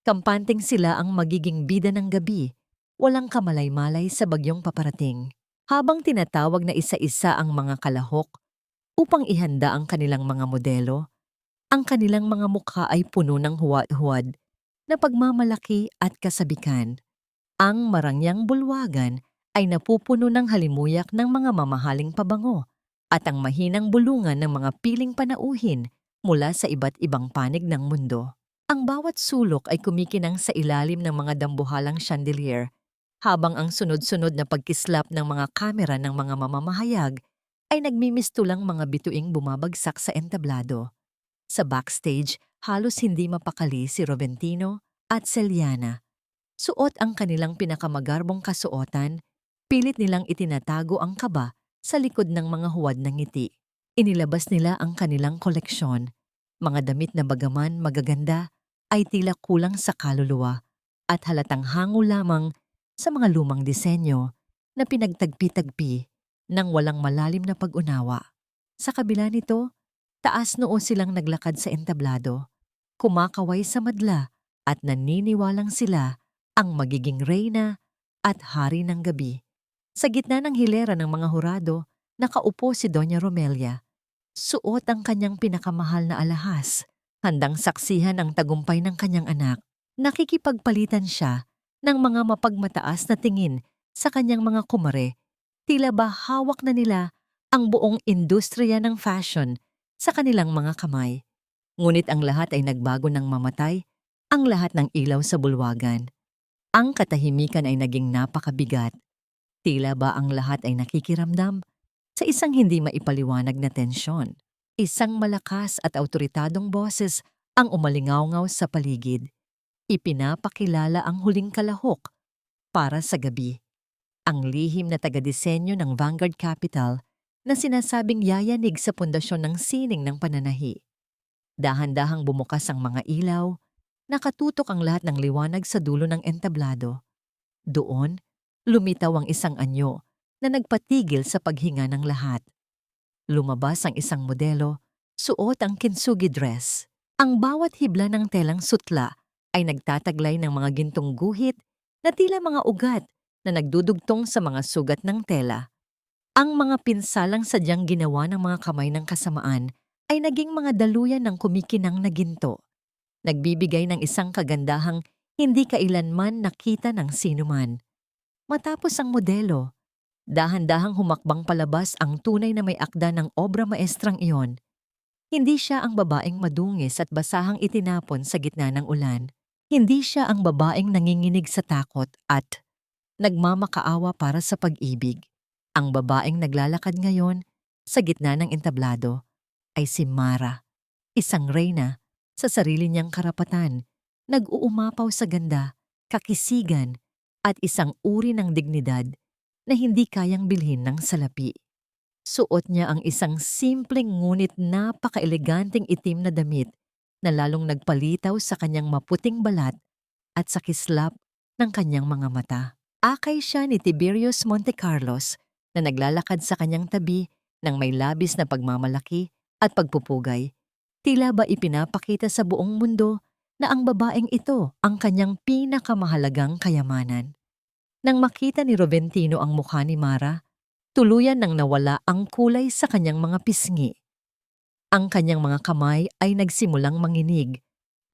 Kampanteng sila ang magiging bida ng gabi, walang kamalay-malay sa bagyong paparating. Habang tinatawag na isa-isa ang mga kalahok upang ihanda ang kanilang mga modelo, ang kanilang mga mukha ay puno ng huwad-huwad na pagmamalaki at kasabikan. Ang marangyang bulwagan ay napupuno ng halimuyak ng mga mamahaling pabango at ang mahinang bulungan ng mga piling panauhin mula sa iba't ibang panig ng mundo. Ang bawat sulok ay kumikinang sa ilalim ng mga dambuhalang chandelier, habang ang sunod-sunod na pagkislap ng mga kamera ng mga mamamahayag ay nagmimistulang mga bituing bumabagsak sa entablado. Sa backstage, halos hindi mapakali si Roventino at Celiana. Suot ang kanilang pinakamagarbong kasuotan, pilit nilang itinatago ang kaba sa likod ng mga huwad ng ngiti. Inilabas nila ang kanilang koleksyon, mga damit na bagaman magaganda ay tila kulang sa kaluluwa at halatang hango lamang sa mga lumang disenyo na pinagtagpi-tagpi ng walang malalim na pag-unawa. Sa kabila nito, taas noo silang naglakad sa entablado, kumakaway sa madla at naniniwalang sila ang magiging reyna at hari ng gabi. Sa gitna ng hilera ng mga hurado, nakaupo si Doña Romelia. Suot ang kanyang pinakamahal na alahas, handang saksihan ang tagumpay ng kanyang anak. Nakikipagpalitan siya ng mga mapagmataas na tingin sa kanyang mga kumare. Tila ba hawak na nila ang buong industriya ng fashion sa kanilang mga kamay. Ngunit ang lahat ay nagbago ng mamatay, ang lahat ng ilaw sa bulwagan. Ang katahimikan ay naging napakabigat. Tila ba ang lahat ay nakikiramdam sa isang hindi maipaliwanag na tensyon. Isang malakas at awtoritadong boses ang umalingawngaw sa paligid. Ipinapakilala ang huling kalahok para sa gabi. Ang lihim na taga-disenyo ng Vanguard Capital na sinasabing yayanig sa pundasyon ng sining ng pananahi. Dahan-dahang bumukas ang mga ilaw, nakatutok ang lahat ng liwanag sa dulo ng entablado. Doon, lumitaw ang isang anyo na nagpatigil sa paghinga ng lahat. Lumabas ang isang modelo Suot ang kintsugi dress. Ang bawat hibla ng telang sutla ay nagtataglay ng mga gintong guhit na tila mga ugat na nagdudugtong sa mga sugat ng tela. Ang mga pinsalang sadyang ginawa ng mga kamay ng kasamaan ay naging mga daluyan ng kumikinang na ginto, nagbibigay ng isang kagandahang hindi kailanman nakita ng sinuman. Matapos ang modelo, dahan-dahang humakbang palabas ang tunay na may akda ng obra maestrang iyon. Hindi siya ang babaeng madungis at basahang itinapon sa gitna ng ulan. Hindi siya ang babaeng nanginginig sa takot at nagmamakaawa para sa pag-ibig. Ang babaeng naglalakad ngayon sa gitna ng entablado ay si Mara, isang reyna sa sarili niyang karapatan, nag-uumapaw sa ganda, kakisigan at isang uri ng dignidad na hindi kayang bilhin ng salapi. Suot niya ang isang simpleng ngunit napaka-eleganteng itim na damit na lalong nagpalitaw sa kanyang maputing balat at sa kislap ng kanyang mga mata. Akay siya ni Tiberius Montecarlos na naglalakad sa kanyang tabi ng may labis na pagmamalaki at pagpupugay. Tila ba ipinapakita sa buong mundo na ang babaeng ito ang kanyang pinakamahalagang kayamanan. Nang makita ni Roventino ang mukha ni Mara, tuluyan nang nawala ang kulay sa kanyang mga pisngi. Ang kanyang mga kamay ay nagsimulang manginig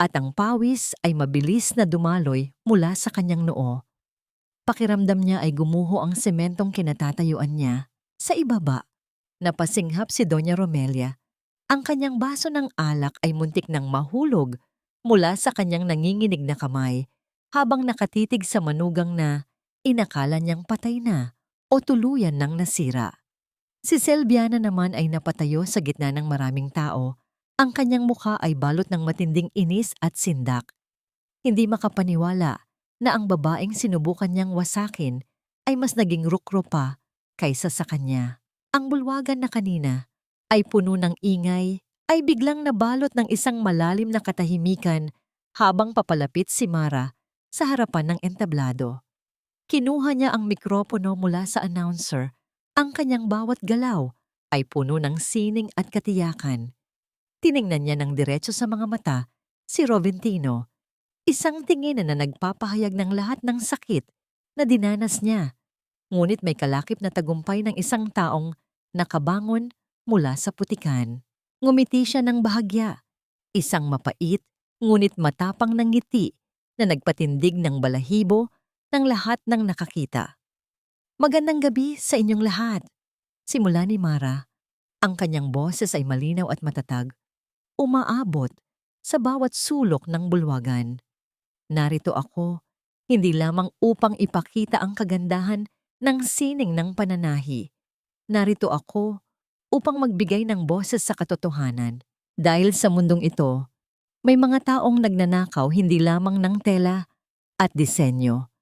at ang pawis ay mabilis na dumaloy mula sa kanyang noo. Pakiramdam niya ay gumuho ang sementong kinatatayuan niya. Sa ibaba, napasinghap si Doña Romelia. Ang kanyang baso ng alak ay muntik nang mahulog mula sa kanyang nanginginig na kamay habang nakatitig sa manugang na inakala niyang patay na o tuluyan ng nasira. Si Selviana naman ay napatayo sa gitna ng maraming tao. Ang kanyang mukha ay balot ng matinding inis at sindak. Hindi makapaniwala na ang babaeng sinubukan niyang wasakin ay mas naging rukro pa kaysa sa kanya. Ang bulwagan na kanina ay puno ng ingay ay biglang nabalot ng isang malalim na katahimikan habang papalapit si Mara sa harapan ng entablado. Kinuha niya ang mikropono mula sa announcer. Ang kanyang bawat galaw ay puno ng sining at katiyakan. Tiningnan niya ng diretso sa mga mata si Roventino, isang tingin na nagpapahayag ng lahat ng sakit na dinanas niya, ngunit may kalakip na tagumpay ng isang taong nakabangon mula sa putikan. Ngumiti siya ng bahagya, isang mapait ngunit matapang ng ngiti na nagpatindig ng balahibo ng lahat ng nakakita. Magandang gabi sa inyong lahat. Simula ni Mara, ang kanyang boses ay malinaw at matatag, umaabot sa bawat sulok ng bulwagan. Narito ako, hindi lamang upang ipakita ang kagandahan ng sining ng pananahi. Narito ako upang magbigay ng boses sa katotohanan. Dahil sa mundong ito, may mga taong nagnanakaw hindi lamang ng tela at disenyo,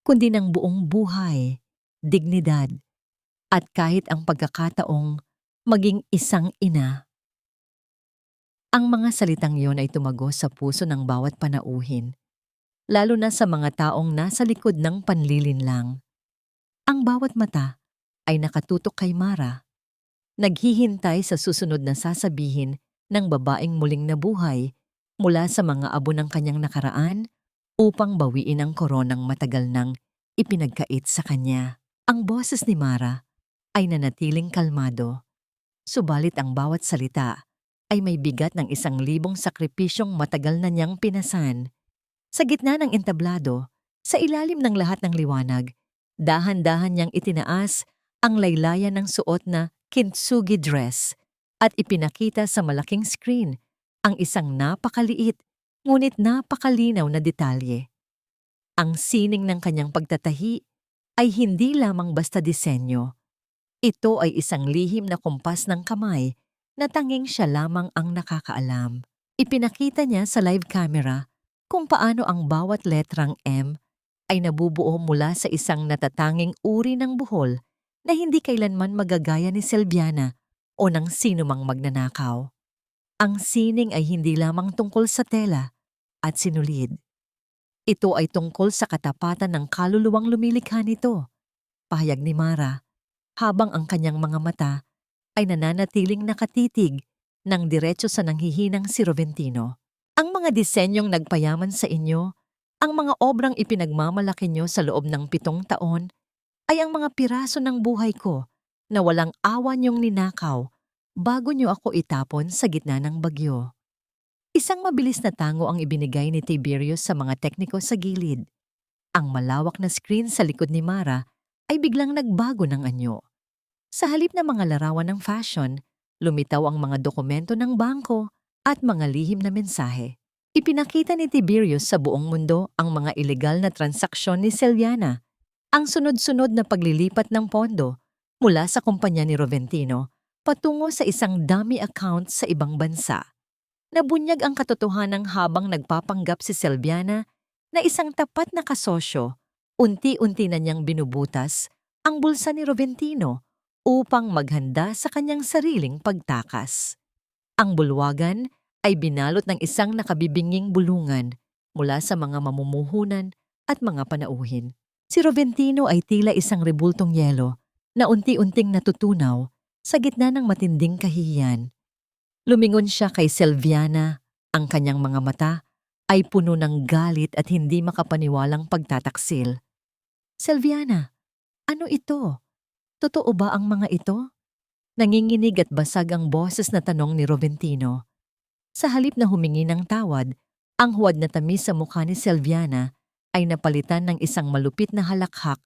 kundi ng buong buhay, dignidad, at kahit ang pagkakataong maging isang ina. Ang mga salitang iyon ay tumago sa puso ng bawat panauhin, lalo na sa mga taong nasa likod ng panlilinlang. Ang bawat mata ay nakatutok kay Mara, naghihintay sa susunod na sasabihin ng babaeng muling nabuhay mula sa mga abo ng kanyang nakaraan upang bawiin ang koronang matagal nang ipinagkait sa kanya. Ang boses ni Mara ay nanatiling kalmado, subalit ang bawat salita ay may bigat ng 1,000 sakripisyong matagal na niyang pinasan. Sa gitna ng entablado, sa ilalim ng lahat ng liwanag, dahan-dahan niyang itinaas ang laylayan ng suot na kintsugi dress at ipinakita sa malaking screen ang isang napakaliit ngunit napakalinaw na detalye. Ang sining ng kanyang pagtatahi ay hindi lamang basta disenyo. Ito ay isang lihim na kumpas ng kamay na tanging siya lamang ang nakakaalam. Ipinakita niya sa live camera kung paano ang bawat letrang M ay nabubuo mula sa isang natatanging uri ng buhol na hindi kailanman magagaya ni Selviana o ng sinumang magnanakaw. Ang sining ay hindi lamang tungkol sa tela at sinulid. Ito ay tungkol sa katapatan ng kaluluwang lumilikha nito, pahayag ni Mara, habang ang kanyang mga mata ay nananatiling nakatitig ng diretso sa nanghihinang si Roventino. Ang mga disenyong nagpayaman sa inyo, ang mga obrang ipinagmamalaki nyo sa loob ng 7 taon, ay ang mga piraso ng buhay ko na walang awa niyong ninakaw bago niyo ako itapon sa gitna ng bagyo. Isang mabilis na tango ang ibinigay ni Tiberius sa mga tekniko sa gilid. Ang malawak na screen sa likod ni Mara ay biglang nagbago ng anyo. Sa halip na mga larawan ng fashion, lumitaw ang mga dokumento ng bangko at mga lihim na mensahe. Ipinakita ni Tiberius sa buong mundo ang mga ilegal na transaksyon ni Selviana, ang sunod-sunod na paglilipat ng pondo mula sa kumpanya ni Roventino patungo sa isang dummy account sa ibang bansa. Nabunyag ang katotohanan habang nagpapanggap si Selviana na isang tapat na kasosyo, unti-unti na niyang binubutas ang bulsa ni Roventino upang maghanda sa kanyang sariling pagtakas. Ang bulwagan ay binalot ng isang nakabibinging bulungan mula sa mga mamumuhunan at mga panauhin. Si Roventino ay tila isang rebultong yelo na unti-unting natutunaw sa gitna ng matinding kahihiyan. Lumingon siya kay Selviana, ang kanyang mga mata ay puno ng galit at hindi makapaniwalang pagtataksil. Selviana, ano ito? Totoo ba ang mga ito? Nanginginig at basag ang boses na tanong ni Roventino. Sa halip na humingi ng tawad, ang huwad na tamis sa mukha ni Selviana ay napalitan ng isang malupit na halakhak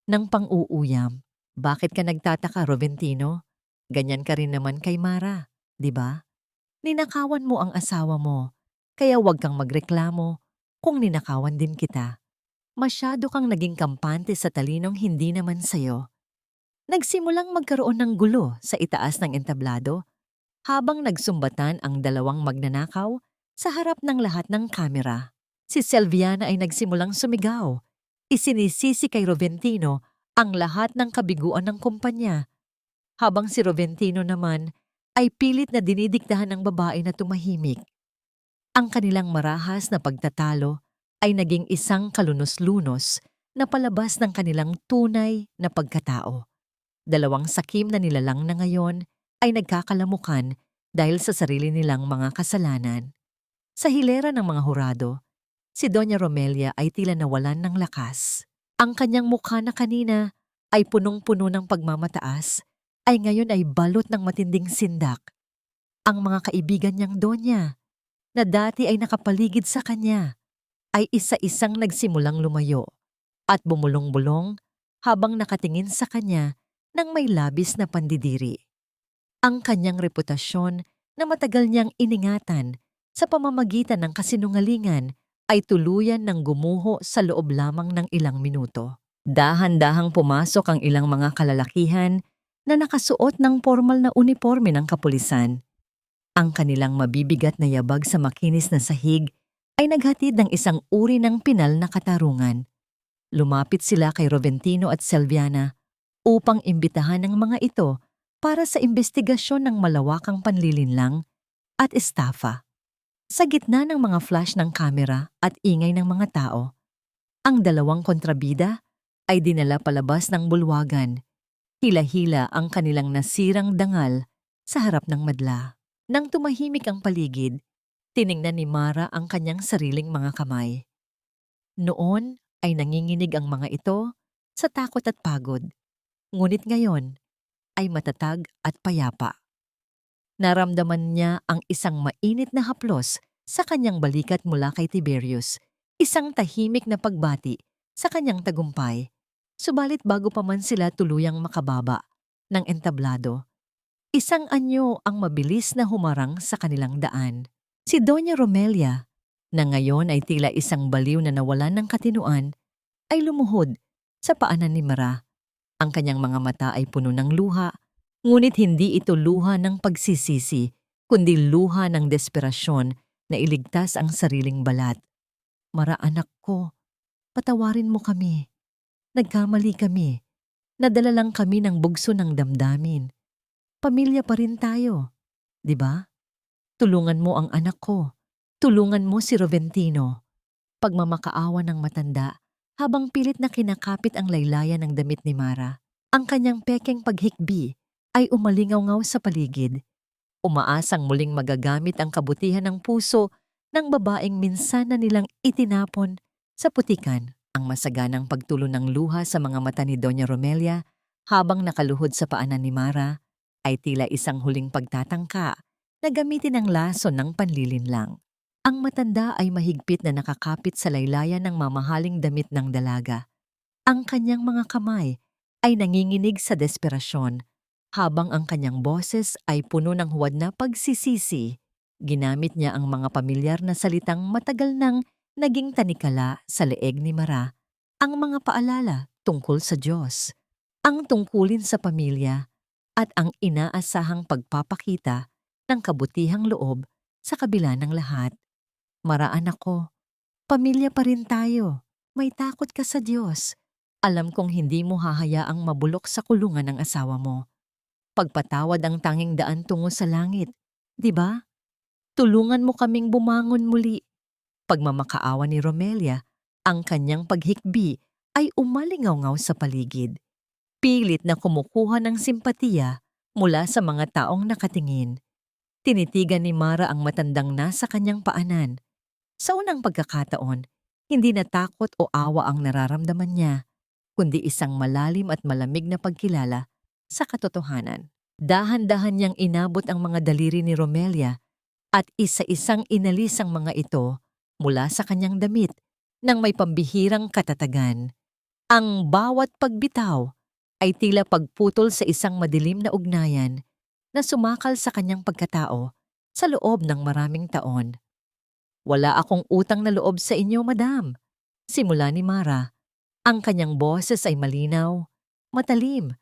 ng pang-uuyam. Bakit ka nagtataka, Roventino? Ganyan ka rin naman kay Mara, di ba? Ninakawan mo ang asawa mo, kaya huwag kang magreklamo kung ninakawan din kita. Masyado kang naging kampante sa talinong hindi naman sayo. Nagsimulang magkaroon ng gulo sa itaas ng entablado habang nagsumbatan ang dalawang magnanakaw sa harap ng lahat ng kamera. Si Selviana ay nagsimulang sumigaw. Isinisisi kay Roventino ang lahat ng kabiguan ng kumpanya, habang si Roventino naman ay pilit na dinidiktahan ng babae na tumahimik. Ang kanilang marahas na pagtatalo ay naging isang kalunos-lunos na palabas ng kanilang tunay na pagkatao. Dalawang sakim na nilalang na ngayon ay nagkakalamukan dahil sa sarili nilang mga kasalanan. Sa hilera ng mga hurado, si Doña Romelia ay tila nawalan ng lakas. Ang kanyang mukha na kanina ay punong-puno ng pagmamataas, ay ngayon ay balot ng matinding sindak. Ang mga kaibigan niyang Donya, na dati ay nakapaligid sa kanya, ay isa-isang nagsimulang lumayo at bumulong-bulong habang nakatingin sa kanya ng may labis na pandidiri. Ang kanyang reputasyon na matagal niyang iningatan sa pamamagitan ng kasinungalingan ay tuluyan ng gumuho sa loob lamang ng ilang minuto. Dahan-dahang pumasok ang ilang mga kalalakihan na nakasuot ng formal na uniforme ng kapulisan. Ang kanilang mabibigat na yabag sa makinis na sahig ay naghatid ng isang uri ng pinal na katarungan. Lumapit sila kay Roventino at Selviana upang imbitahan ng mga ito para sa investigasyon ng malawakang panlilinlang at estafa. Sa gitna ng mga flash ng kamera at ingay ng mga tao, ang dalawang kontrabida ay dinala palabas ng bulwagan. Hila-hila ang kanilang nasirang dangal sa harap ng madla. Nang tumahimik ang paligid, tiningnan ni Mara ang kanyang sariling mga kamay. Noon ay nanginginig ang mga ito sa takot at pagod. Ngunit ngayon ay matatag at payapa. Naramdaman niya ang isang mainit na haplos sa kanyang balikat mula kay Tiberius, isang tahimik na pagbati sa kanyang tagumpay. Subalit bago pa man sila tuluyang makababa ng entablado, isang anyo ang mabilis na humarang sa kanilang daan. Si Doña Romelia, na ngayon ay tila isang baliw na nawalan ng katinuan, ay lumuhod sa paanan ni Mara. Ang kanyang mga mata ay puno ng luha, ngunit hindi ito luha ng pagsisisi, kundi luha ng desperasyon na iligtas ang sariling balat. Mara, anak ko, patawarin mo kami. Nagkamali kami. Nadala lang kami ng bugso ng damdamin. Pamilya pa rin tayo, di ba? Tulungan mo ang anak ko. Tulungan mo si Roventino. Pagmamakaawa ng matanda habang pilit na kinakapit ang laylayan ng damit ni Mara. Ang kanyang pekeng paghikbi ay umalingaw-ngaw sa paligid. umaasang muling magagamit ang kabutihan ng puso ng babaeng minsan na nilang itinapon sa putikan. Ang masaganang pagtulo ng luha sa mga mata ni Doña Romelia habang nakaluhod sa paanan ni Mara ay tila isang huling pagtatangka na gamitin ang lason ng panlilinlang. Ang matanda ay mahigpit na nakakapit sa laylayan ng mamahaling damit ng dalaga. Ang kanyang mga kamay ay nanginginig sa desperasyon habang ang kanyang boses ay puno ng huwad na pagsisisi. Ginamit niya ang mga pamilyar na salitang matagal nang naging tanikala sa leeg ni Mara, ang mga paalala tungkol sa Diyos, ang tungkulin sa pamilya at ang inaasahang pagpapakita ng kabutihang loob sa kabila ng lahat. Mara, anak ko, pamilya pa rin tayo. May takot ka sa Diyos. Alam kong hindi mo hahayaang mabulok sa kulungan ng asawa mo. Pagpatawad ang tanging daan tungo sa langit, di ba? Tulungan mo kaming bumangon muli. Pagmamakaawa ni Romelia, ang kanyang paghikbi ay umalingaw-ngaw sa paligid. Pilit na kumukuha ng simpatiya mula sa mga taong nakatingin. Tinitigan ni Mara ang matandang nasa kanyang paanan. Sa unang pagkakataon, hindi na takot o awa ang nararamdaman niya, kundi isang malalim at malamig na pagkilala sa katotohanan. Dahan-dahan niyang inabot ang mga daliri ni Romelia at isa-isang inalis ang mga ito mula sa kanyang damit nang may pambihirang katatagan. Ang bawat pagbitaw ay tila pagputol sa isang madilim na ugnayan na sumakal sa kanyang pagkatao sa loob ng maraming taon. Wala akong utang na loob sa inyo, madam. Simula ni Mara. Ang kanyang boses ay malinaw, matalim,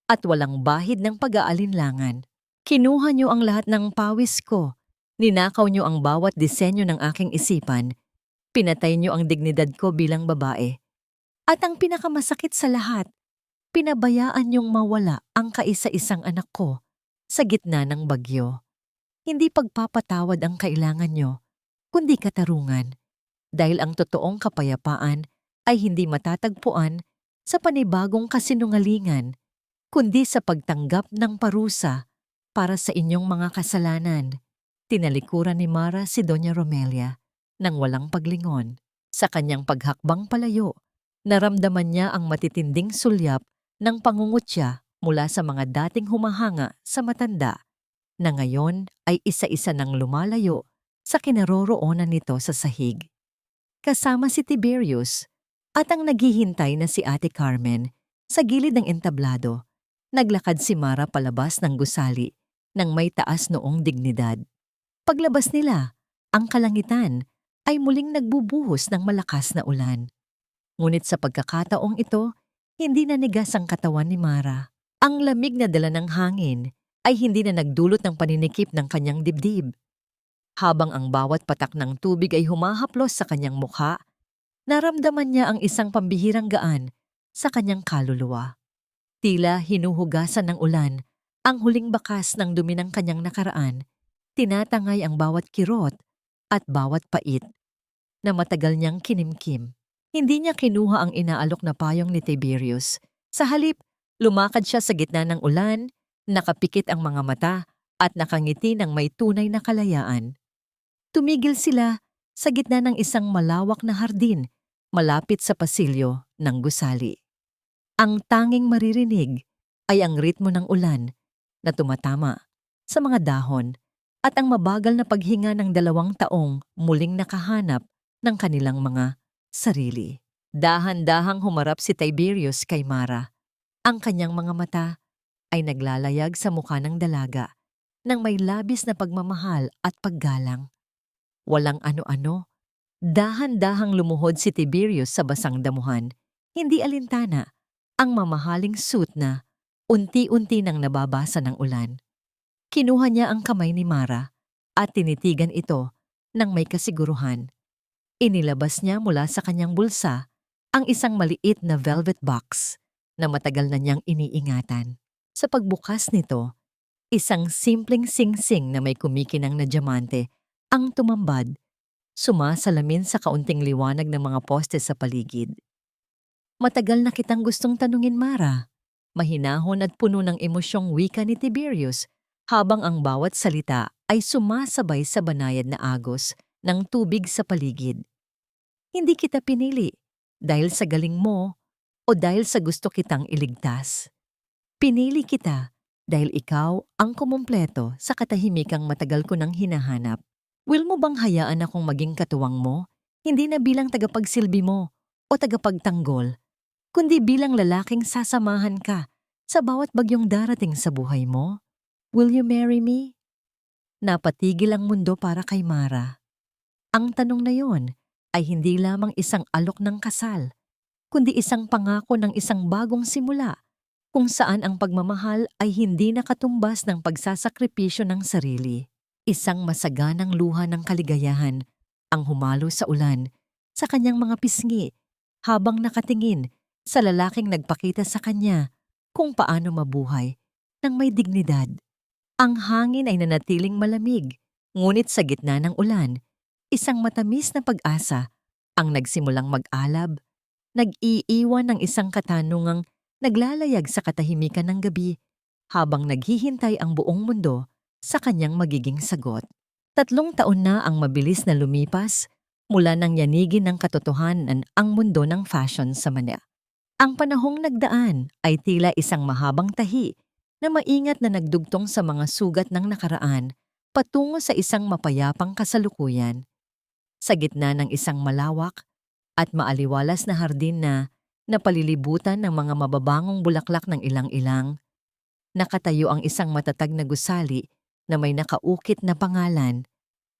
at walang bahid ng pag-aalinlangan. Kinuha niyo ang lahat ng pawis ko. Ninakaw niyo ang bawat disenyo ng aking isipan. Pinatay niyo ang dignidad ko bilang babae. At ang pinakamasakit sa lahat, pinabayaan niyong mawala ang kaisa-isang anak ko sa gitna ng bagyo. Hindi pagpapatawad ang kailangan niyo, kundi katarungan. Dahil ang totoong kapayapaan ay hindi matatagpuan sa panibagong kasinungalingan, kundi sa pagtanggap ng parusa para sa inyong mga kasalanan. Tinalikuran ni Mara si Doña Romelia nang walang paglingon. Sa kanyang paghakbang palayo, naramdaman niya ang matitinding sulyap ng pangungutya mula sa mga dating humahanga sa matanda na ngayon ay isa-isa nang lumalayo sa kinaroroonan nito sa sahig. Kasama si Tiberius at ang naghihintay na si Ate Carmen sa gilid ng entablado, naglakad si Mara palabas ng gusali nang may taas noong dignidad. Paglabas nila, ang kalangitan ay muling nagbubuhos ng malakas na ulan. Ngunit sa pagkakataong ito, hindi nanigas ang katawan ni Mara. Ang lamig na dala ng hangin ay hindi na nagdulot ng paninikip ng kanyang dibdib. Habang ang bawat patak ng tubig ay humahaplos sa kanyang mukha, naramdaman niya ang isang pambihirang gaan sa kanyang kaluluwa. Tila hinuhugasan ng ulan ang huling bakas ng dumi ng kanyang nakaraan, tinatangay ang bawat kirot at bawat pait na matagal niyang kinimkim. Hindi niya kinuha ang inaalok na payong ni Tiberius. Sa halip, lumakad siya sa gitna ng ulan, nakapikit ang mga mata at nakangiti ng may tunay na kalayaan. Tumigil sila sa gitna ng isang malawak na hardin malapit sa pasilyo ng gusali. Ang tanging maririnig ay ang ritmo ng ulan na tumatama sa mga dahon at ang mabagal na paghinga ng 2 taong muling nakahanap ng kanilang mga sarili. Dahan-dahang humarap si Tiberius kay Mara. Ang kanyang mga mata ay naglalayag sa mukha ng dalaga nang may labis na pagmamahal at paggalang. Walang ano-ano, dahan-dahang lumuhod si Tiberius sa basang damuhan, hindi alintana, ang mamahaling suit na unti-unti nang nababasa ng ulan. Kinuha niya ang kamay ni Mara at tinitigan ito nang may kasiguruhan. Inilabas niya mula sa kanyang bulsa ang isang maliit na velvet box na matagal na niyang iniingatan. Sa pagbukas nito, isang simpleng singsing na may kumikinang na diamante ang tumambad, sumasalamin sa kaunting liwanag ng mga poste sa paligid. Matagal na kitang gustong tanungin, Mara. Mahinahon at puno ng emosyong wika ni Tiberius habang ang bawat salita ay sumasabay sa banayad na agos ng tubig sa paligid. Hindi kita pinili dahil sa galing mo o dahil sa gusto kitang iligtas. Pinili kita dahil ikaw ang kumumpleto sa katahimikang matagal ko nang hinahanap. Will mo bang hayaan akong maging katuwang mo, hindi na bilang tagapagsilbi mo o tagapagtanggol, kundi bilang lalaking sasamahan ka sa bawat bagyong darating sa buhay mo? Will you marry me? Napatigil ang mundo para kay Mara. Ang tanong na yon ay hindi lamang isang alok ng kasal, kundi isang pangako ng isang bagong simula kung saan ang pagmamahal ay hindi nakatumbas ng pagsasakripisyo ng sarili. Isang masaganang luha ng kaligayahan ang humalo sa ulan sa kanyang mga pisngi habang nakatingin sa lalaking nagpakita sa kanya kung paano mabuhay ng may dignidad. Ang hangin ay nanatiling malamig, ngunit sa gitna ng ulan, isang matamis na pag-asa ang nagsimulang mag-alab, nag-iiwan ng isang katanungang naglalayag sa katahimikan ng gabi habang naghihintay ang buong mundo sa kanyang magiging sagot. 3 taon na ang mabilis na lumipas mula nang yanigin ng katotohanan ang mundo ng fashion sa Manila. Ang panahong nagdaan ay tila isang mahabang tahi na maingat na nagdugtong sa mga sugat ng nakaraan patungo sa isang mapayapang kasalukuyan. Sa gitna ng isang malawak at maaliwalas na hardin na napalilibutan ng mga mababangong bulaklak ng ilang-ilang, nakatayo ang isang matatag na gusali na may nakaukit na pangalan,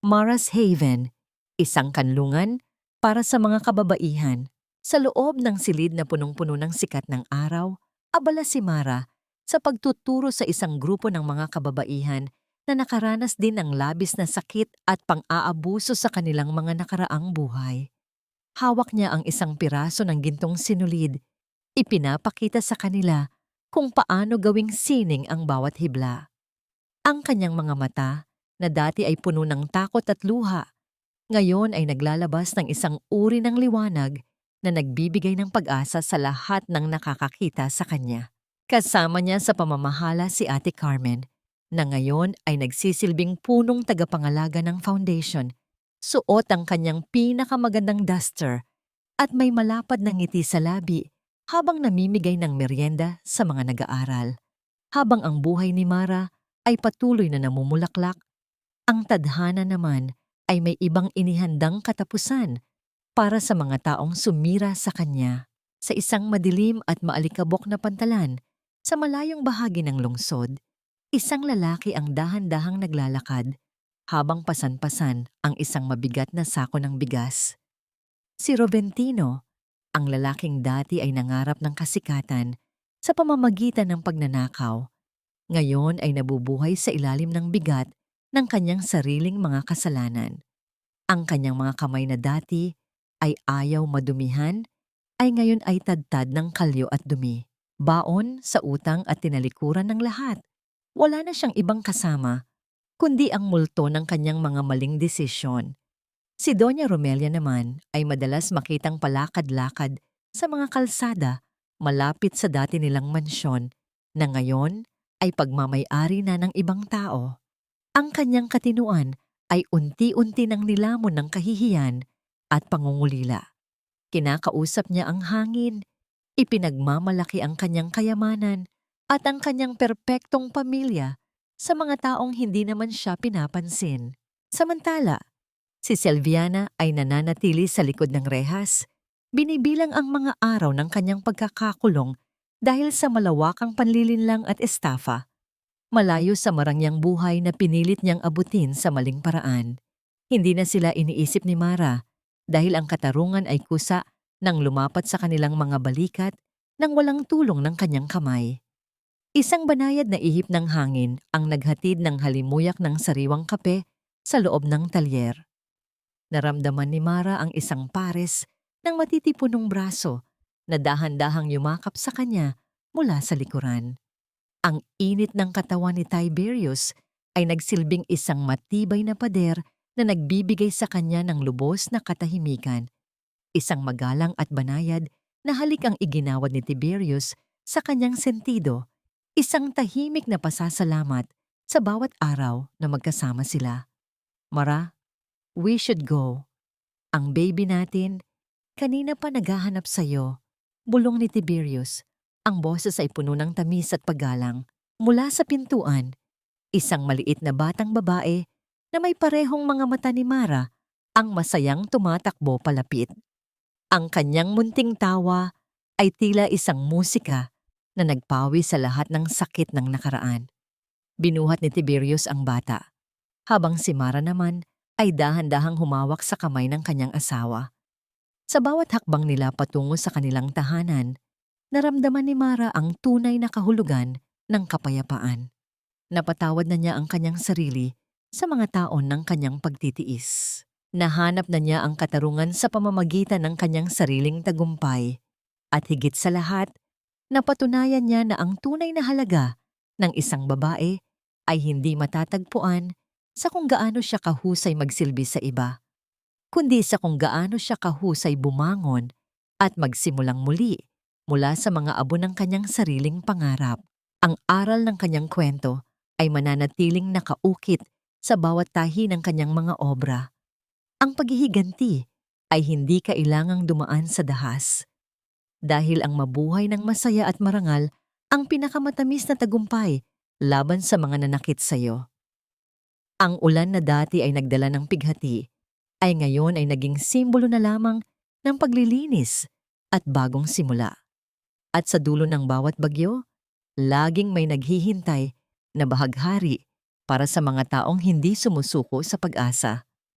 Mara's Haven, isang kanlungan para sa mga kababaihan. Sa loob ng silid na punong-puno ng sikat ng araw, abala si Mara sa pagtuturo sa isang grupo ng mga kababaihan na nakaranas din ng labis na sakit at pang-aabuso sa kanilang mga nakaraang buhay. Hawak niya ang isang piraso ng gintong sinulid. Ipinapakita sa kanila kung paano gawing sining ang bawat hibla. Ang kanyang mga mata, na dati ay puno ng takot at luha, ngayon ay naglalabas ng isang uri ng liwanag na nagbibigay ng pag-asa sa lahat ng nakakakita sa kanya. Kasama niya sa pamamahala si Ate Carmen, na ngayon ay nagsisilbing punong tagapangalaga ng foundation. Suot ang kanyang pinakamagandang duster at may malapad na ngiti sa labi habang namimigay ng merienda sa mga nag-aaral. Habang ang buhay ni Mara ay patuloy na namumulaklak, ang tadhana naman ay may ibang inihandang katapusan para sa mga taong sumira sa kanya. Sa isang madilim at maalikabok na pantalan sa malayong bahagi ng lungsod, isang lalaki ang dahan-dahang naglalakad habang pasan-pasan ang isang mabigat na sako ng bigas. Si Roventino, ang lalaking dati ay nangarap ng kasikatan sa pamamagitan ng pagnanakaw, ngayon ay nabubuhay sa ilalim ng bigat ng kanyang sariling mga kasalanan. Ang kanyang mga kamay na dati ay ayaw madumihan, ay ngayon ay tadtad ng kalyo at dumi. Baon sa utang at tinalikuran ng lahat. Wala na siyang ibang kasama, kundi ang multo ng kanyang mga maling desisyon. Si Doña Romelia naman ay madalas makitang palakad-lakad sa mga kalsada malapit sa dati nilang mansyon na ngayon ay pagmamay-ari na ng ibang tao. Ang kanyang katinuan ay unti-unti nang nilamon ng kahihiyan at pangungulila. Kinakausap niya ang hangin, ipinagmamalaki ang kanyang kayamanan at ang kanyang perpektong pamilya sa mga taong hindi naman siya pinapansin. Samantala, si Silviana ay nananatili sa likod ng rehas, binibilang ang mga araw ng kanyang pagkakakulong dahil sa malawakang panlilinlang at estafa. Malayo sa marangyang buhay na pinilit niyang abutin sa maling paraan. Hindi na sila iniisip ni Mara dahil ang katarungan ay kusa nang lumapat sa kanilang mga balikat nang walang tulong ng kanyang kamay. Isang banayad na ihip ng hangin ang naghatid ng halimuyak ng sariwang kape sa loob ng talyer. Naramdaman ni Mara ang isang pares ng matitipunong braso na dahan-dahang yumakap sa kanya mula sa likuran. Ang init ng katawan ni Tiberius ay nagsilbing isang matibay na pader na nagbibigay sa kanya ng lubos na katahimikan. Isang magalang at banayad na halik ang iginawad ni Tiberius sa kanyang sentido, isang tahimik na pasasalamat sa bawat araw na magkasama sila. Mara, we should go. Ang baby natin, kanina pa naghahanap sa'yo. Bulong ni Tiberius. Ang boses ay puno ng tamis at paggalang. Mula sa pintuan, isang maliit na batang babae na may parehong mga mata ni Mara ang masayang tumatakbo palapit. Ang kanyang munting tawa ay tila isang musika na nagpawi sa lahat ng sakit ng nakaraan. Binuhat ni Tiberius ang bata, habang si Mara naman ay dahan-dahang humawak sa kamay ng kanyang asawa. Sa bawat hakbang nila patungo sa kanilang tahanan, naramdaman ni Mara ang tunay na kahulugan ng kapayapaan. Napatawad na niya ang kanyang sarili sa mga taon ng kanyang pagtitiis. Nahanap na niya ang katarungan sa pamamagitan ng kanyang sariling tagumpay. At higit sa lahat, napatunayan niya na ang tunay na halaga ng isang babae ay hindi matatagpuan sa kung gaano siya kahusay magsilbi sa iba, kundi sa kung gaano siya kahusay bumangon at magsimulang muli mula sa mga abo ng kanyang sariling pangarap. Ang aral ng kanyang kwento ay mananatiling nakaukit sa bawat tahi ng kanyang mga obra. Ang paghihiganti ay hindi kailangang dumaan sa dahas. Dahil ang mabuhay ng masaya at marangal ang pinakamatamis na tagumpay laban sa mga nanakit sa iyo. Ang ulan na dati ay nagdala ng pighati, ay ngayon ay naging simbolo na lamang ng paglilinis at bagong simula. At sa dulo ng bawat bagyo, laging may naghihintay na bahaghari para sa mga taong hindi sumusuko sa pag-asa.